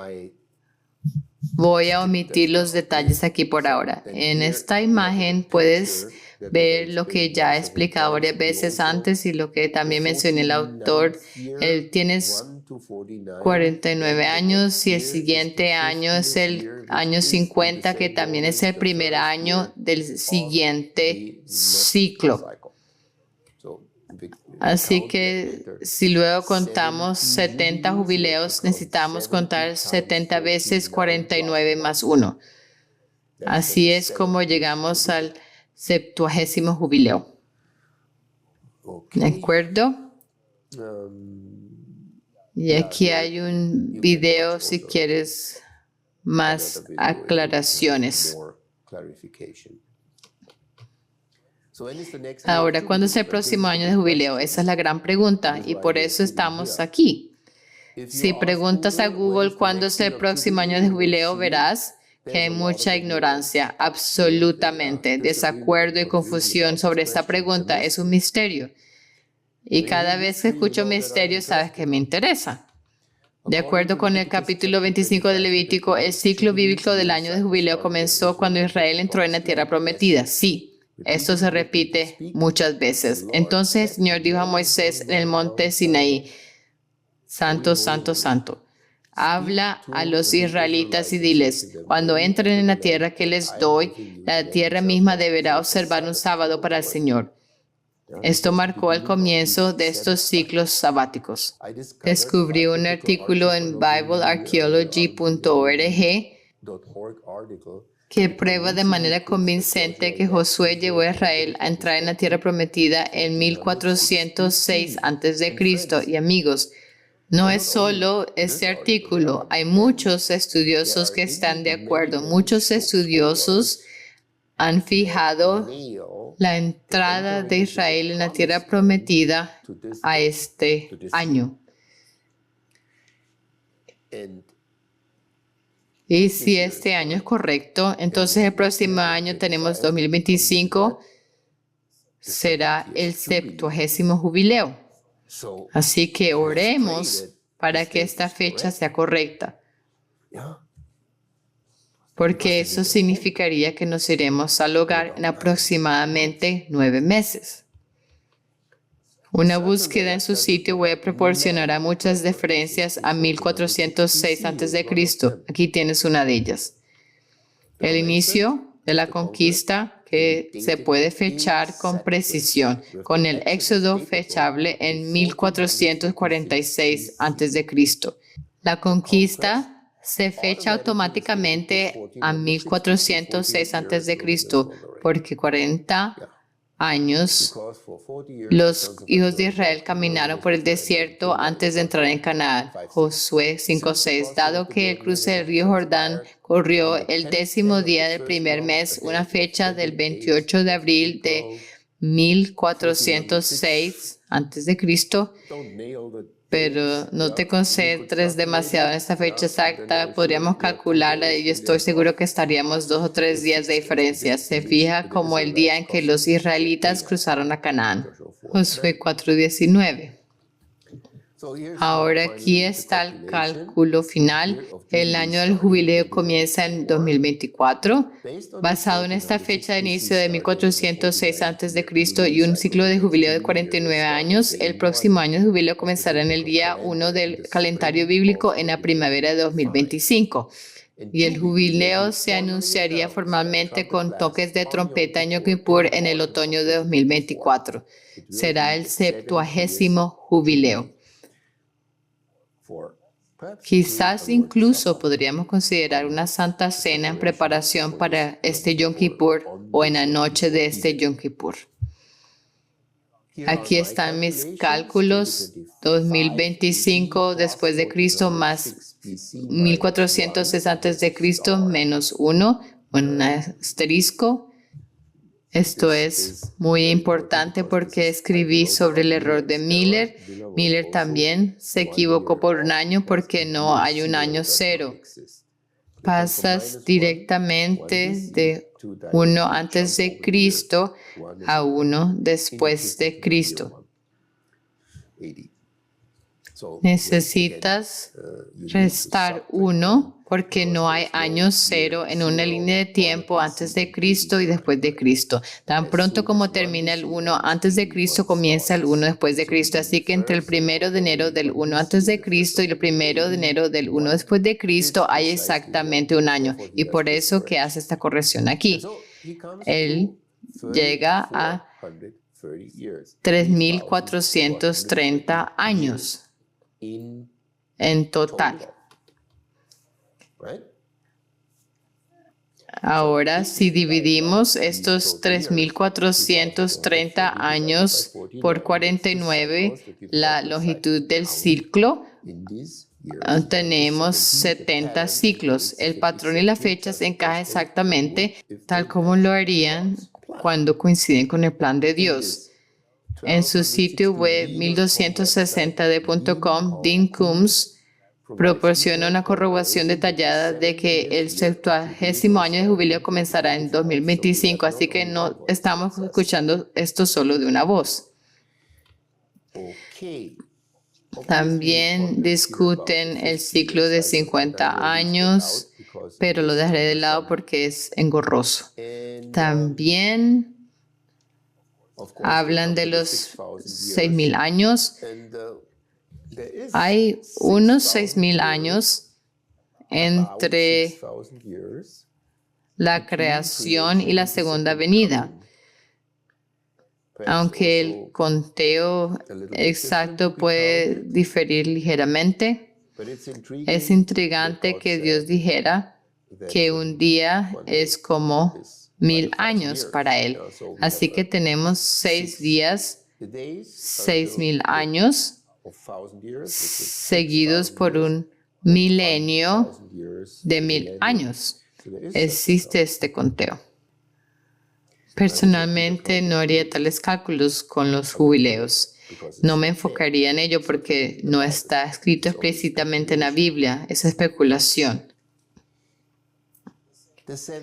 Voy a omitir los detalles aquí por ahora. En esta imagen puedes ver lo que ya he explicado varias veces antes y lo que también mencioné el autor. Él tiene 49 años y el siguiente año es el año 50, que también es el primer año del siguiente ciclo. Así que si luego contamos 70 jubileos, necesitamos contar 70 veces 49 más 1. Así es como llegamos al 70º jubileo. ¿De acuerdo? Y aquí hay un video si quieres más aclaraciones. Ahora, ¿cuándo es el próximo año de jubileo? Esa es la gran pregunta y por eso estamos aquí. Si preguntas a Google cuándo es el próximo año de jubileo, verás que hay mucha ignorancia, absolutamente. Desacuerdo y confusión sobre esta pregunta es un misterio. Y cada vez que escucho misterio, sabes que me interesa. De acuerdo con el capítulo 25 de Levítico, el ciclo bíblico del año de jubileo comenzó cuando Israel entró en la tierra prometida. Sí. Esto se repite muchas veces. Entonces el Señor dijo a Moisés en el monte Sinaí, Santo, Santo, Santo, habla a los israelitas y diles, cuando entren en la tierra que les doy, la tierra misma deberá observar un sábado para el Señor. Esto marcó el comienzo de estos ciclos sabáticos. Descubrí un artículo en biblearchaeology.org que prueba de manera convincente que Josué llevó a Israel a entrar en la tierra prometida en 1406 a.C. Y amigos, no es solo este artículo, hay muchos estudiosos que están de acuerdo. Muchos estudiosos han fijado la entrada de Israel en la tierra prometida a este año. Y si este año es correcto, entonces el próximo año tenemos 2025, será el 70º jubileo. Así que oremos para que esta fecha sea correcta. Porque eso significaría que nos iremos al hogar en aproximadamente 9 meses. Una búsqueda en su sitio web proporcionará muchas referencias a 1406 a.C. Aquí tienes una de ellas. El inicio de la conquista que se puede fechar con precisión, con el éxodo fechable en 1446 a.C. La conquista se fecha automáticamente a 1406 a.C. porque 40 años, los hijos de Israel caminaron por el desierto antes de entrar en Canaán. Josué 5:6. Dado que el cruce del río Jordán corrió el 10º día del primer mes, una fecha del 28 de abril de 1406 antes de Cristo, pero no te concentres demasiado en esta fecha exacta. Podríamos calcularla y yo estoy seguro que estaríamos 2 o 3 días de diferencia. Se fija como el día en que los israelitas cruzaron a Canaán. Josué 4:19. Ahora aquí está el cálculo final. El año del jubileo comienza en 2024. Basado en esta fecha de inicio de 1406 a.C. y un ciclo de jubileo de 49 años, el próximo año de jubileo comenzará en el día 1 del calendario bíblico en la primavera de 2025. Y el jubileo se anunciaría formalmente con toques de trompeta en Yom Kippur en el otoño de 2024. Será el 70º jubileo. Quizás incluso podríamos considerar una santa cena en preparación para este Yom Kippur o en la noche de este Yom Kippur. Aquí están mis cálculos. 2025 después de Cristo más 1406 antes de Cristo menos 1, un asterisco. Esto es muy importante porque escribí sobre el error de Miller. Miller también se equivocó por un año porque no hay un año cero. Pasas directamente de 1 antes de Cristo a 1 después de Cristo. Necesitas restar 1 porque no hay año cero en una línea de tiempo antes de Cristo y después de Cristo. Tan pronto como termina el 1 antes de Cristo, comienza el 1 después de Cristo. Así que entre el 1 de enero del 1 antes de Cristo y el 1 de enero del 1 después de Cristo hay exactamente un año. Y por eso que hace esta corrección aquí. Él llega a 3,430 años en total. Ahora, si dividimos estos 3,430 años por 49, la longitud del ciclo, tenemos 70 ciclos. El patrón y la fecha se encajan exactamente tal como lo harían cuando coinciden con el plan de Dios. En su sitio web 1260d.com, Dean Coombs proporciona una corroboración detallada de que el 70º año de jubileo comenzará en 2025, así que no estamos escuchando esto solo de una voz. También discuten el ciclo de 50 años, pero lo dejaré de lado porque es engorroso. También hablan de los 6,000 años. Hay unos 6,000 años entre la creación y la segunda venida. Aunque el conteo exacto puede diferir ligeramente, es intrigante que Dios dijera que un día es como 1,000 años para Él. Así que tenemos 6 días, 6,000 años, seguidos por un milenio de 1,000 años. Existe este conteo. Personalmente no haría tales cálculos con los jubileos. No me enfocaría en ello porque no está escrito explícitamente en la Biblia. Es especulación.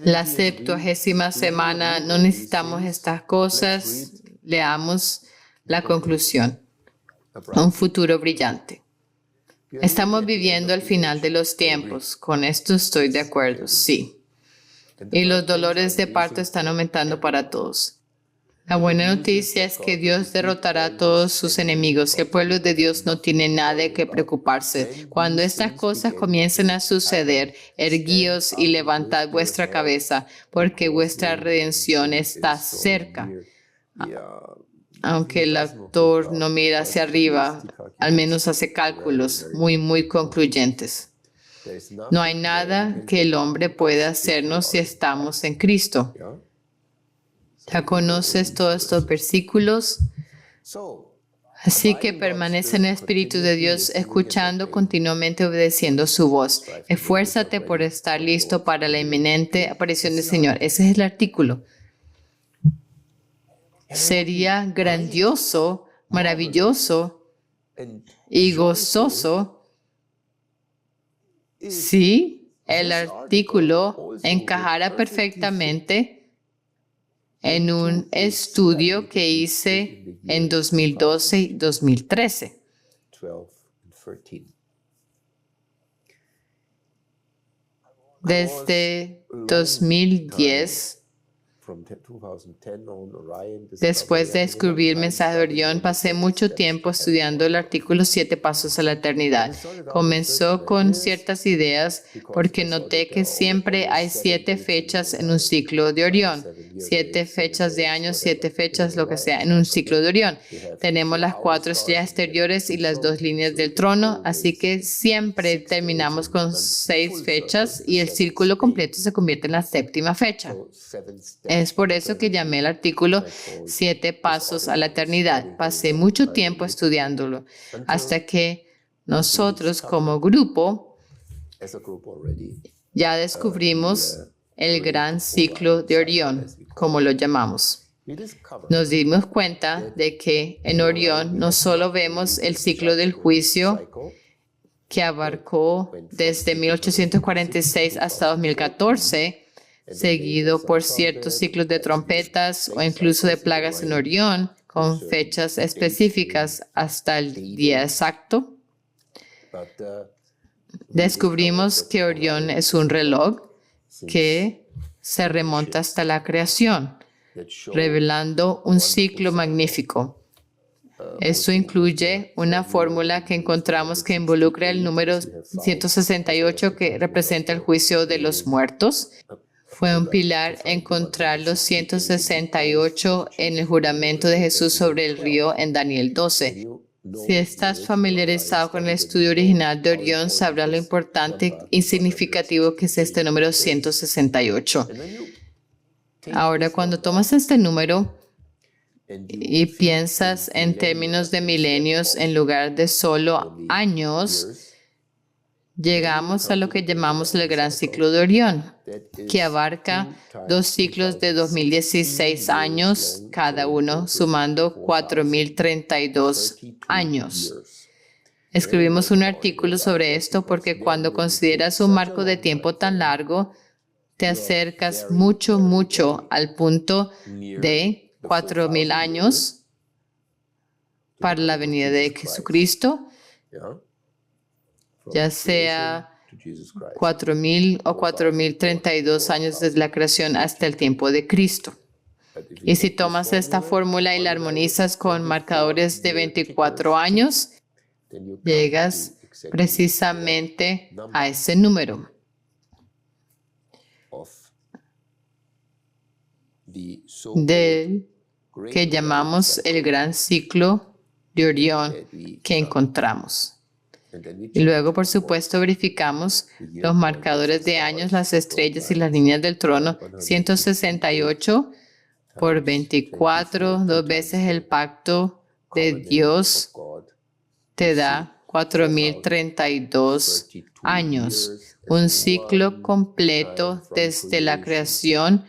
La 70ª semana, no necesitamos estas cosas. Leamos la conclusión. Un futuro brillante. Estamos viviendo el final de los tiempos. Con esto estoy de acuerdo, sí. Y los dolores de parto están aumentando para todos. La buena noticia es que Dios derrotará a todos sus enemigos. El pueblo de Dios no tiene nada de qué preocuparse. Cuando estas cosas comiencen a suceder, erguíos y levantad vuestra cabeza, porque vuestra redención está cerca. Aunque el autor no mira hacia arriba, al menos hace cálculos muy concluyentes. No hay nada que el hombre pueda hacernos si estamos en Cristo. Ya conoces todos estos versículos. Así que permanece en el Espíritu de Dios, escuchando continuamente, obedeciendo su voz. Esfuérzate por estar listo para la inminente aparición del Señor. Ese es el artículo. Sería grandioso, maravilloso y gozoso si el artículo encajara perfectamente en un estudio que hice en 2012 y 2013. Desde 2010, después de descubrir el mensaje de Orión, pasé mucho tiempo estudiando el artículo 7 Pasos a la Eternidad. Comenzó con ciertas ideas porque noté que siempre hay 7 fechas en un ciclo de Orión. 7 fechas de años, 7 fechas, lo que sea, en un ciclo de Orión. Tenemos las 4 estrellas exteriores y las 2 líneas del trono, así que siempre terminamos con 6 fechas y el círculo completo se convierte en la 7ª fecha. Es por eso que llamé el artículo 7 Pasos a la Eternidad. Pasé mucho tiempo estudiándolo hasta que nosotros como grupo ya descubrimos el gran ciclo de Orión, como lo llamamos. Nos dimos cuenta de que en Orión no solo vemos el ciclo del juicio que abarcó desde 1846 hasta 2014, seguido por ciertos ciclos de trompetas o incluso de plagas en Orión, con fechas específicas hasta el día exacto. Descubrimos que Orión es un reloj que se remonta hasta la creación, revelando un ciclo magnífico. Esto incluye una fórmula que encontramos que involucra el número 168 que representa el juicio de los muertos. Fue un pilar encontrar los 168 en el juramento de Jesús sobre el río en Daniel 12. Si estás familiarizado con el estudio original de Orión, sabrás lo importante y significativo que es este número 168. Ahora, cuando tomas este número y piensas en términos de milenios en lugar de solo años, llegamos a lo que llamamos el gran ciclo de Orión, que abarca 2 ciclos de 2016 años cada uno, sumando 4,032 años. Escribimos un artículo sobre esto porque cuando consideras un marco de tiempo tan largo, te acercas mucho, mucho al punto de 4,000 años para la venida de Jesucristo, ya sea 4,000 o 4,032 años desde la creación hasta el tiempo de Cristo. Y si tomas esta fórmula y la armonizas con marcadores de 24 años, llegas precisamente a ese número. Del que llamamos el gran ciclo de Orión que encontramos. Y luego, por supuesto, verificamos los marcadores de años, las estrellas y las líneas del trono. 168 por 24, 2 veces el pacto de Dios te da 4,032 años. Un ciclo completo desde la creación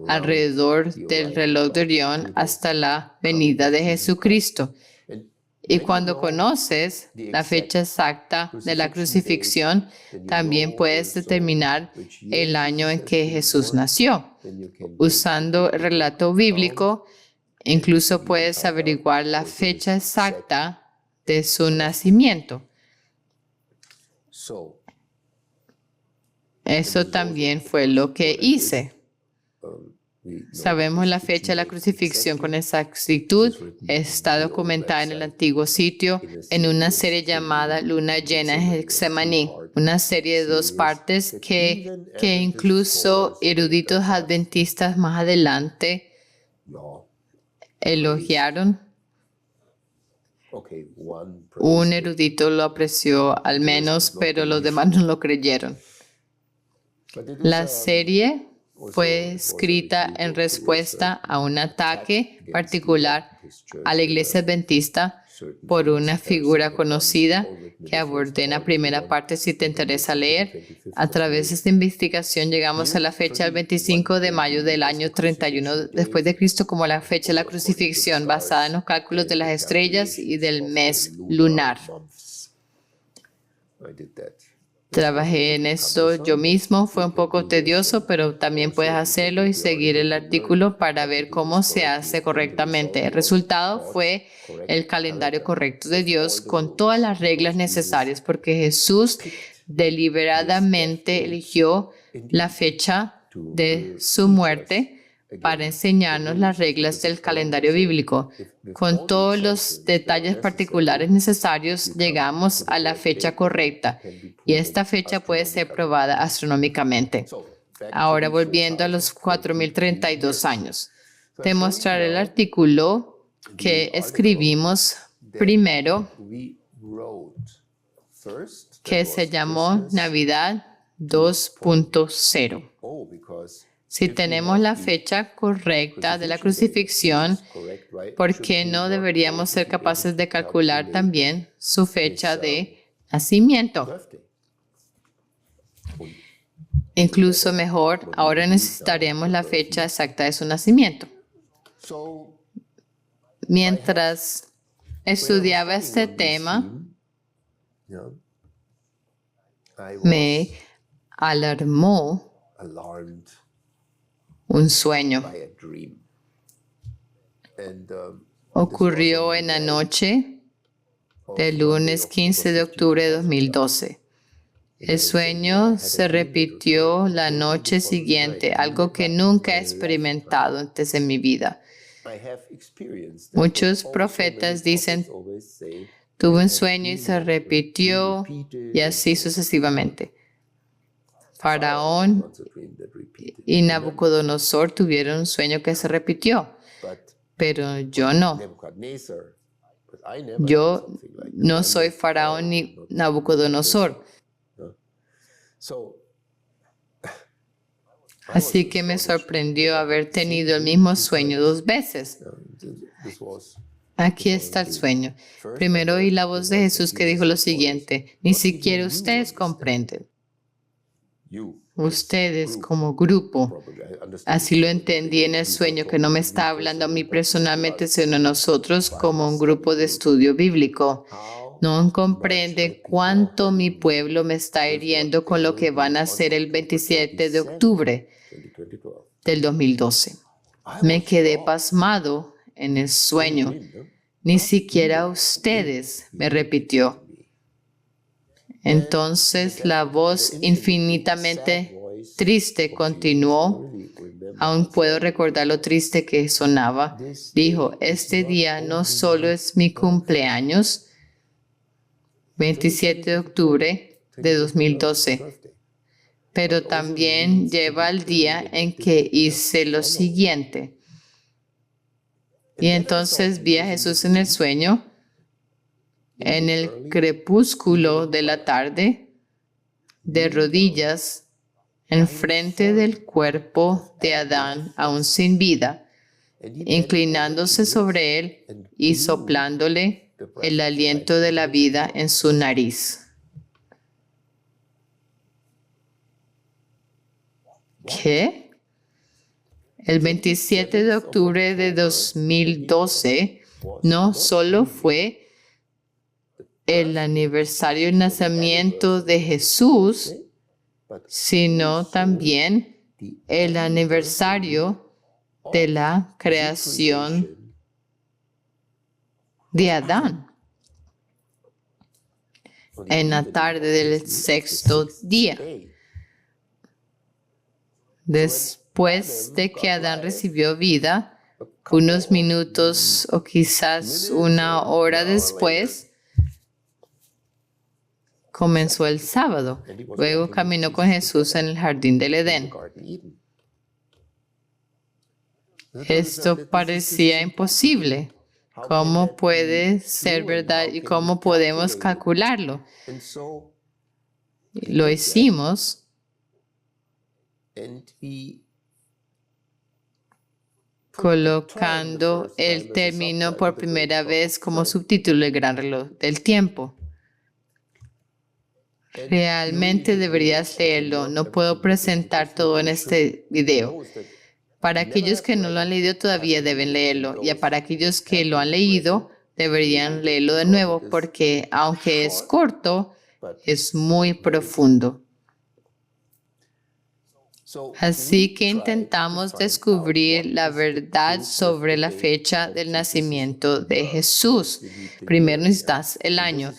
alrededor del reloj de Orión hasta la venida de Jesucristo. Y cuando conoces la fecha exacta de la crucifixión, también puedes determinar el año en que Jesús nació. Usando el relato bíblico, incluso puedes averiguar la fecha exacta de su nacimiento. Eso también fue lo que hice. Sabemos la fecha de la crucifixión con exactitud. Está documentada en el antiguo sitio en una serie llamada Luna Llena en Getsemaní, una serie de 2 partes que incluso eruditos adventistas más adelante elogiaron. Un erudito lo apreció al menos, pero los demás no lo creyeron. La serie fue escrita en respuesta a un ataque particular a la Iglesia Adventista por una figura conocida que abordé en la primera parte si te interesa leer. A través de esta investigación llegamos a la fecha del 25 de mayo del año 31 después de Cristo como la fecha de la crucifixión, basada en los cálculos de las estrellas y del mes lunar. Trabajé en esto yo mismo, fue un poco tedioso, pero también puedes hacerlo y seguir el artículo para ver cómo se hace correctamente. El resultado fue el calendario correcto de Dios con todas las reglas necesarias, porque Jesús deliberadamente eligió la fecha de su muerte para enseñarnos las reglas del calendario bíblico. Con todos los detalles particulares necesarios, llegamos a la fecha correcta y esta fecha puede ser probada astronómicamente. Ahora, volviendo a los 4.032 años, te mostraré el artículo que escribimos primero, que se llamó Navidad 2.0. Si tenemos la fecha correcta de la crucifixión, ¿por qué no deberíamos ser capaces de calcular también su fecha de nacimiento? Incluso mejor, ahora necesitaremos la fecha exacta de su nacimiento. Mientras estudiaba este tema, me alarmó un sueño. Ocurrió en la noche del lunes 15 de octubre de 2012. El sueño se repitió la noche siguiente, algo que nunca he experimentado antes en mi vida. Muchos profetas dicen, tuve un sueño y se repitió y así sucesivamente. Faraón y Nabucodonosor tuvieron un sueño que se repitió, pero yo no. Yo no soy Faraón ni Nabucodonosor. Así que me sorprendió haber tenido el mismo sueño 2 veces. Aquí está el sueño. Primero oí la voz de Jesús que dijo lo siguiente: ni siquiera ustedes comprenden. Ustedes como grupo, así lo entendí en el sueño, que no me está hablando a mí personalmente, sino a nosotros como un grupo de estudio bíblico. No comprenden cuánto mi pueblo me está hiriendo con lo que van a hacer el 27 de octubre del 2012. Me quedé pasmado en el sueño. Ni siquiera ustedes, me repitió. Entonces la voz infinitamente triste continuó. Aún puedo recordar lo triste que sonaba. Dijo, este día no solo es mi cumpleaños, 27 de octubre de 2012, pero también lleva el día en que hice lo siguiente. Y entonces vi a Jesús en el sueño, en el crepúsculo de la tarde, de rodillas, enfrente del cuerpo de Adán, aún sin vida, inclinándose sobre él y soplándole el aliento de la vida en su nariz. ¿Qué? El 27 de octubre de 2012 no solo fue el aniversario del nacimiento de Jesús, sino también el aniversario de la creación de Adán. En la tarde del 6º día, después de que Adán recibió vida, unos minutos o quizás una hora después, comenzó el sábado. Luego caminó con Jesús en el jardín del Edén. Esto parecía imposible. ¿Cómo puede ser verdad y cómo podemos calcularlo? Lo hicimos colocando el término por primera vez como subtítulo, el gran reloj del tiempo. Realmente deberías leerlo. No puedo presentar todo en este video. Para aquellos que no lo han leído todavía deben leerlo. Y para aquellos que lo han leído deberían leerlo de nuevo porque aunque es corto, es muy profundo. Así que intentamos descubrir la verdad sobre la fecha del nacimiento de Jesús. Primero necesitas el año.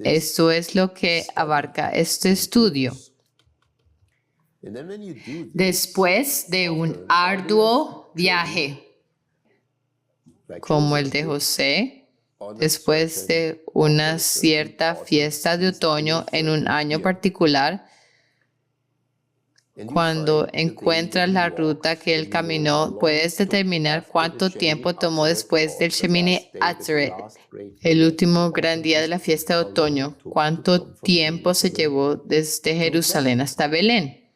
Esto es lo que abarca este estudio. Después de un arduo viaje, como el de José, después de una cierta fiesta de otoño en un año particular, cuando encuentras la ruta que él caminó, puedes determinar cuánto tiempo tomó después del Shemini Atzeret, el último gran día de la fiesta de otoño. ¿Cuánto tiempo se llevó desde Jerusalén hasta Belén?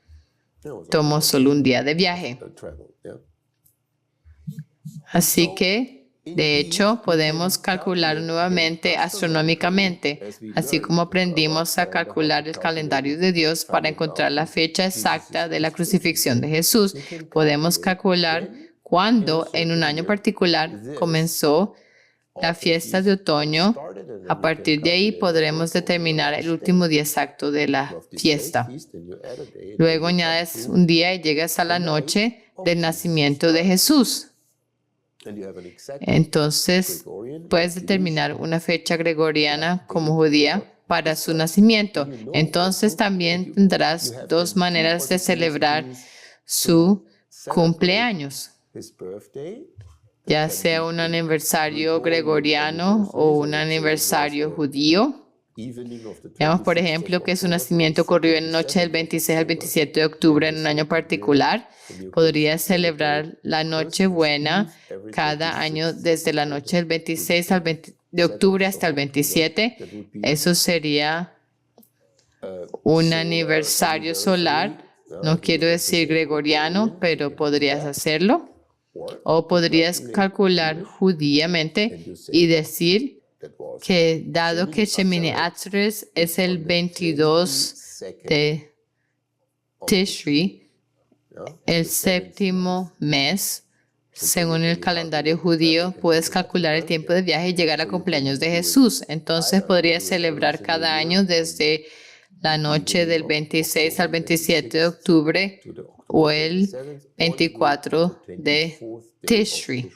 Tomó solo un día de viaje. Así que, de hecho, podemos calcular nuevamente astronómicamente, así como aprendimos a calcular el calendario de Dios para encontrar la fecha exacta de la crucifixión de Jesús. Podemos calcular cuándo en un año particular comenzó la fiesta de otoño. A partir de ahí podremos determinar el último día exacto de la fiesta. Luego añades un día y llegas a la noche del nacimiento de Jesús. Entonces, puedes determinar una fecha gregoriana como judía para su nacimiento. Entonces, también tendrás dos maneras de celebrar su cumpleaños, ya sea un aniversario gregoriano o un aniversario judío. Veamos, por ejemplo, que su nacimiento ocurrió en la noche del 26 al 27 de octubre en un año particular. Podrías celebrar la Nochebuena cada año desde la noche del 26 de octubre hasta el 27. Eso sería un aniversario solar. No quiero decir gregoriano, pero podrías hacerlo. O podrías calcular judíamente y decir que dado que Shemini Atzeret es el 22 de Tishri, el séptimo mes, según el calendario judío, puedes calcular el tiempo de viaje y llegar a cumpleaños de Jesús. Entonces podrías celebrar cada año desde la noche del 26 al 27 de octubre o el 24 de Tishri.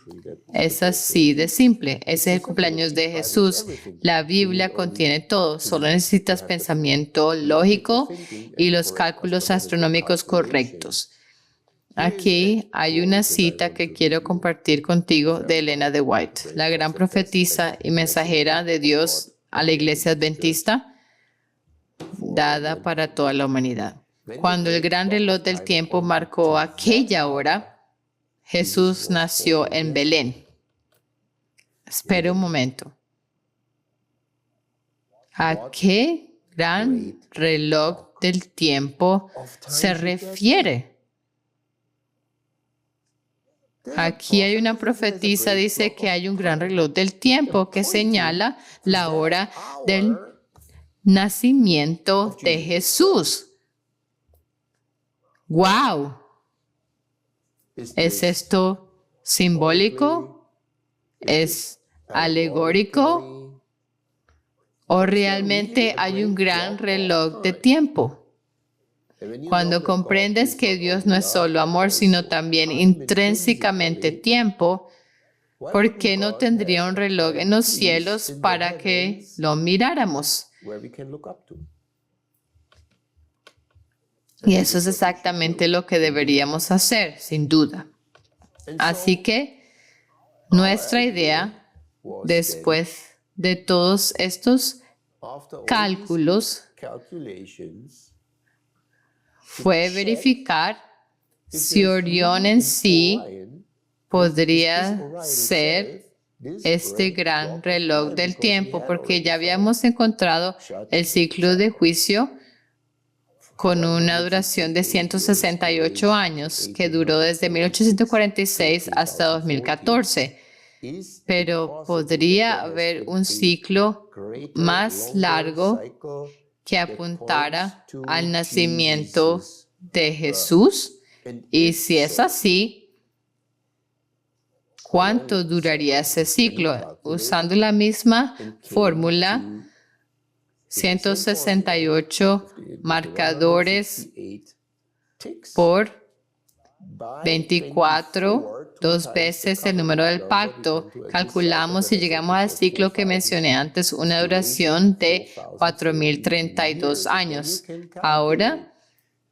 Es así de simple. Ese es el cumpleaños de Jesús. La Biblia contiene todo. Solo necesitas pensamiento lógico y los cálculos astronómicos correctos. Aquí hay una cita que quiero compartir contigo de Elena de White, la gran profetisa y mensajera de Dios a la iglesia adventista, dada para toda la humanidad. Cuando el gran reloj del tiempo marcó aquella hora, Jesús nació en Belén. Espera un momento. ¿A qué gran reloj del tiempo se refiere? Aquí hay una profetisa, dice que hay un gran reloj del tiempo que señala la hora del nacimiento de Jesús. ¡Wow! ¿Es esto simbólico? ¿Es alegórico? ¿O realmente hay un gran reloj de tiempo? Cuando comprendes que Dios no es solo amor, sino también intrínsecamente tiempo, ¿por qué no tendría un reloj en los cielos para que lo miráramos? Y eso es exactamente lo que deberíamos hacer, sin duda. Así que nuestra idea, después de todos estos cálculos, fue verificar si Orión en sí podría ser este gran reloj del tiempo, porque ya habíamos encontrado el ciclo de juicio con una duración de 168 años, que duró desde 1846 hasta 2014. Pero podría haber un ciclo más largo que apuntara al nacimiento de Jesús. Y si es así, ¿cuánto duraría ese ciclo? Usando la misma fórmula, 168 marcadores por 24, dos veces el número del pacto. Calculamos y llegamos al ciclo que mencioné antes, una duración de 4.032 años. Ahora,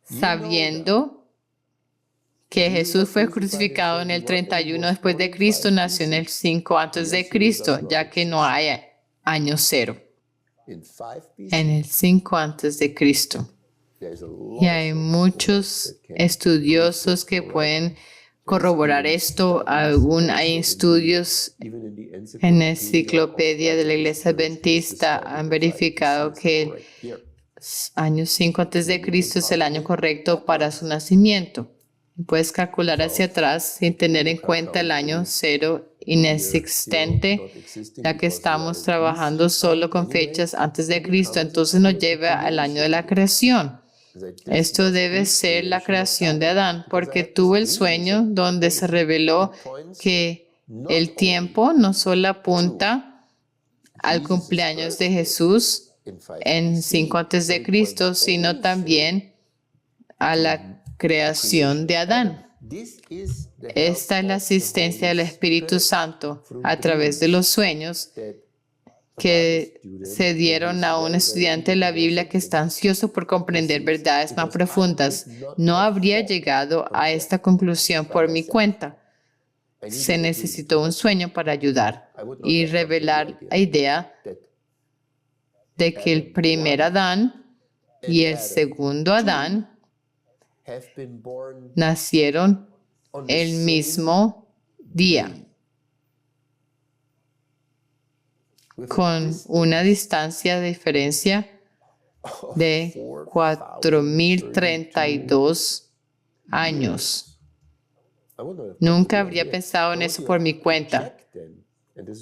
sabiendo que Jesús fue crucificado en el 31 después de Cristo, nació en el 5 antes de Cristo, ya que no hay año cero. En el 5 antes de Cristo. Y hay muchos estudiosos que pueden corroborar esto. Aún hay estudios en la enciclopedia de la Iglesia Adventista han verificado que el año 5 antes de Cristo es el año correcto para su nacimiento. Puedes calcular hacia atrás sin tener en cuenta el año cero inexistente, ya que estamos trabajando solo con fechas antes de Cristo, entonces nos lleva al año de la creación. Esto debe ser la creación de Adán, porque tuvo el sueño donde se reveló que el tiempo no solo apunta al cumpleaños de Jesús en 5 antes de Cristo, sino también a la creación de Adán. Esta es la asistencia del Espíritu Santo a través de los sueños que se dieron a un estudiante de la Biblia que está ansioso por comprender verdades más profundas. No habría llegado a esta conclusión por mi cuenta. Se necesitó un sueño para ayudar y revelar la idea de que el primer Adán y el segundo Adán nacieron el mismo día, con una distancia de diferencia de 4.032 años. Nunca habría pensado en eso por mi cuenta.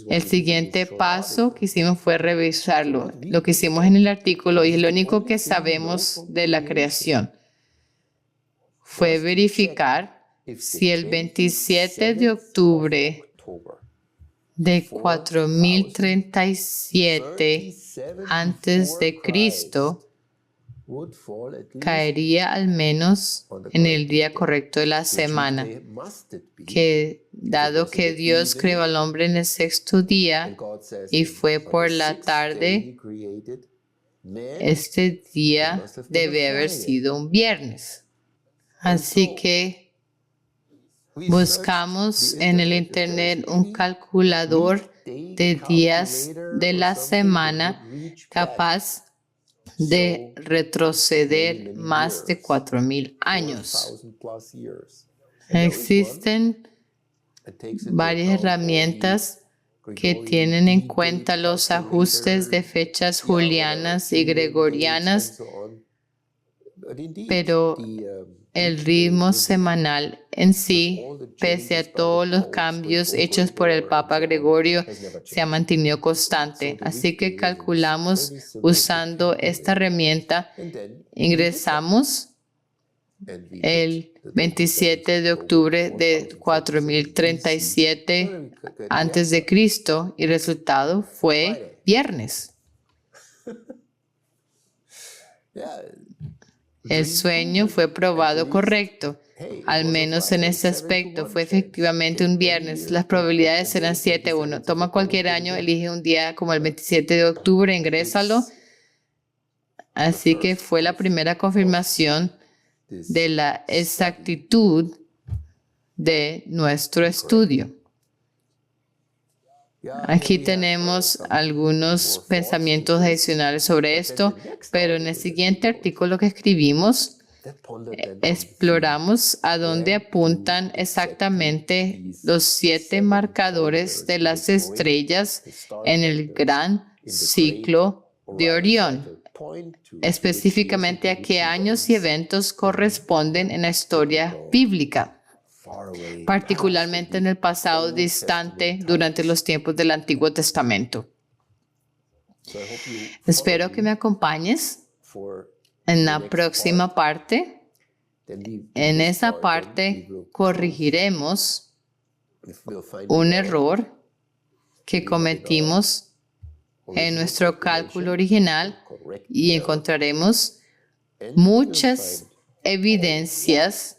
El siguiente paso que hicimos fue revisarlo, lo que hicimos en el artículo, y es lo único que sabemos de la creación. Fue verificar si el 27 de octubre de 4037 antes de Cristo caería al menos en el día correcto de la semana, que dado que Dios creó al hombre en el sexto día y fue por la tarde, este día debe haber sido un viernes. Así que buscamos en el internet un calculador de días de la semana capaz de retroceder más de 4.000 años. Existen varias herramientas que tienen en cuenta los ajustes de fechas julianas y gregorianas, pero el ritmo semanal en sí, pese a todos los cambios hechos por el Papa Gregorio, se ha mantenido constante. Así que calculamos usando esta herramienta, ingresamos el 27 de octubre de 4037 antes de Cristo y el resultado fue viernes. El sueño fue probado correcto, al menos en este aspecto. Fue efectivamente un viernes. Las probabilidades eran 7-1. Toma cualquier año, elige un día como el 27 de octubre, ingrésalo. Así que fue la primera confirmación de la exactitud de nuestro estudio. Aquí tenemos algunos pensamientos adicionales sobre esto, pero en el siguiente artículo que escribimos, exploramos a dónde apuntan exactamente los 7 marcadores de las estrellas en el gran ciclo de Orión. específicamente a qué años y eventos corresponden en la historia bíblica, particularmente en el pasado distante durante los tiempos del Antiguo Testamento. Espero que me acompañes en la próxima parte. En esa parte corregiremos un error que cometimos en nuestro cálculo original y encontraremos muchas evidencias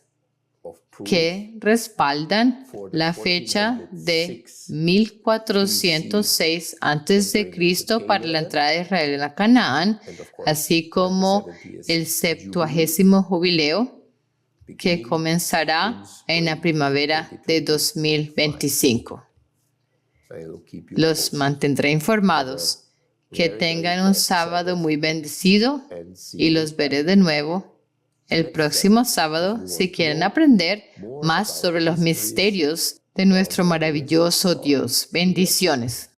que respaldan la fecha de 1406 a.C. para la entrada de Israel a Canaán, así como el 70º jubileo que comenzará en la primavera de 2025. Los mantendré informados. Que tengan un sábado muy bendecido y los veré de nuevo el próximo sábado si quieren aprender más sobre los misterios de nuestro maravilloso Dios. Bendiciones.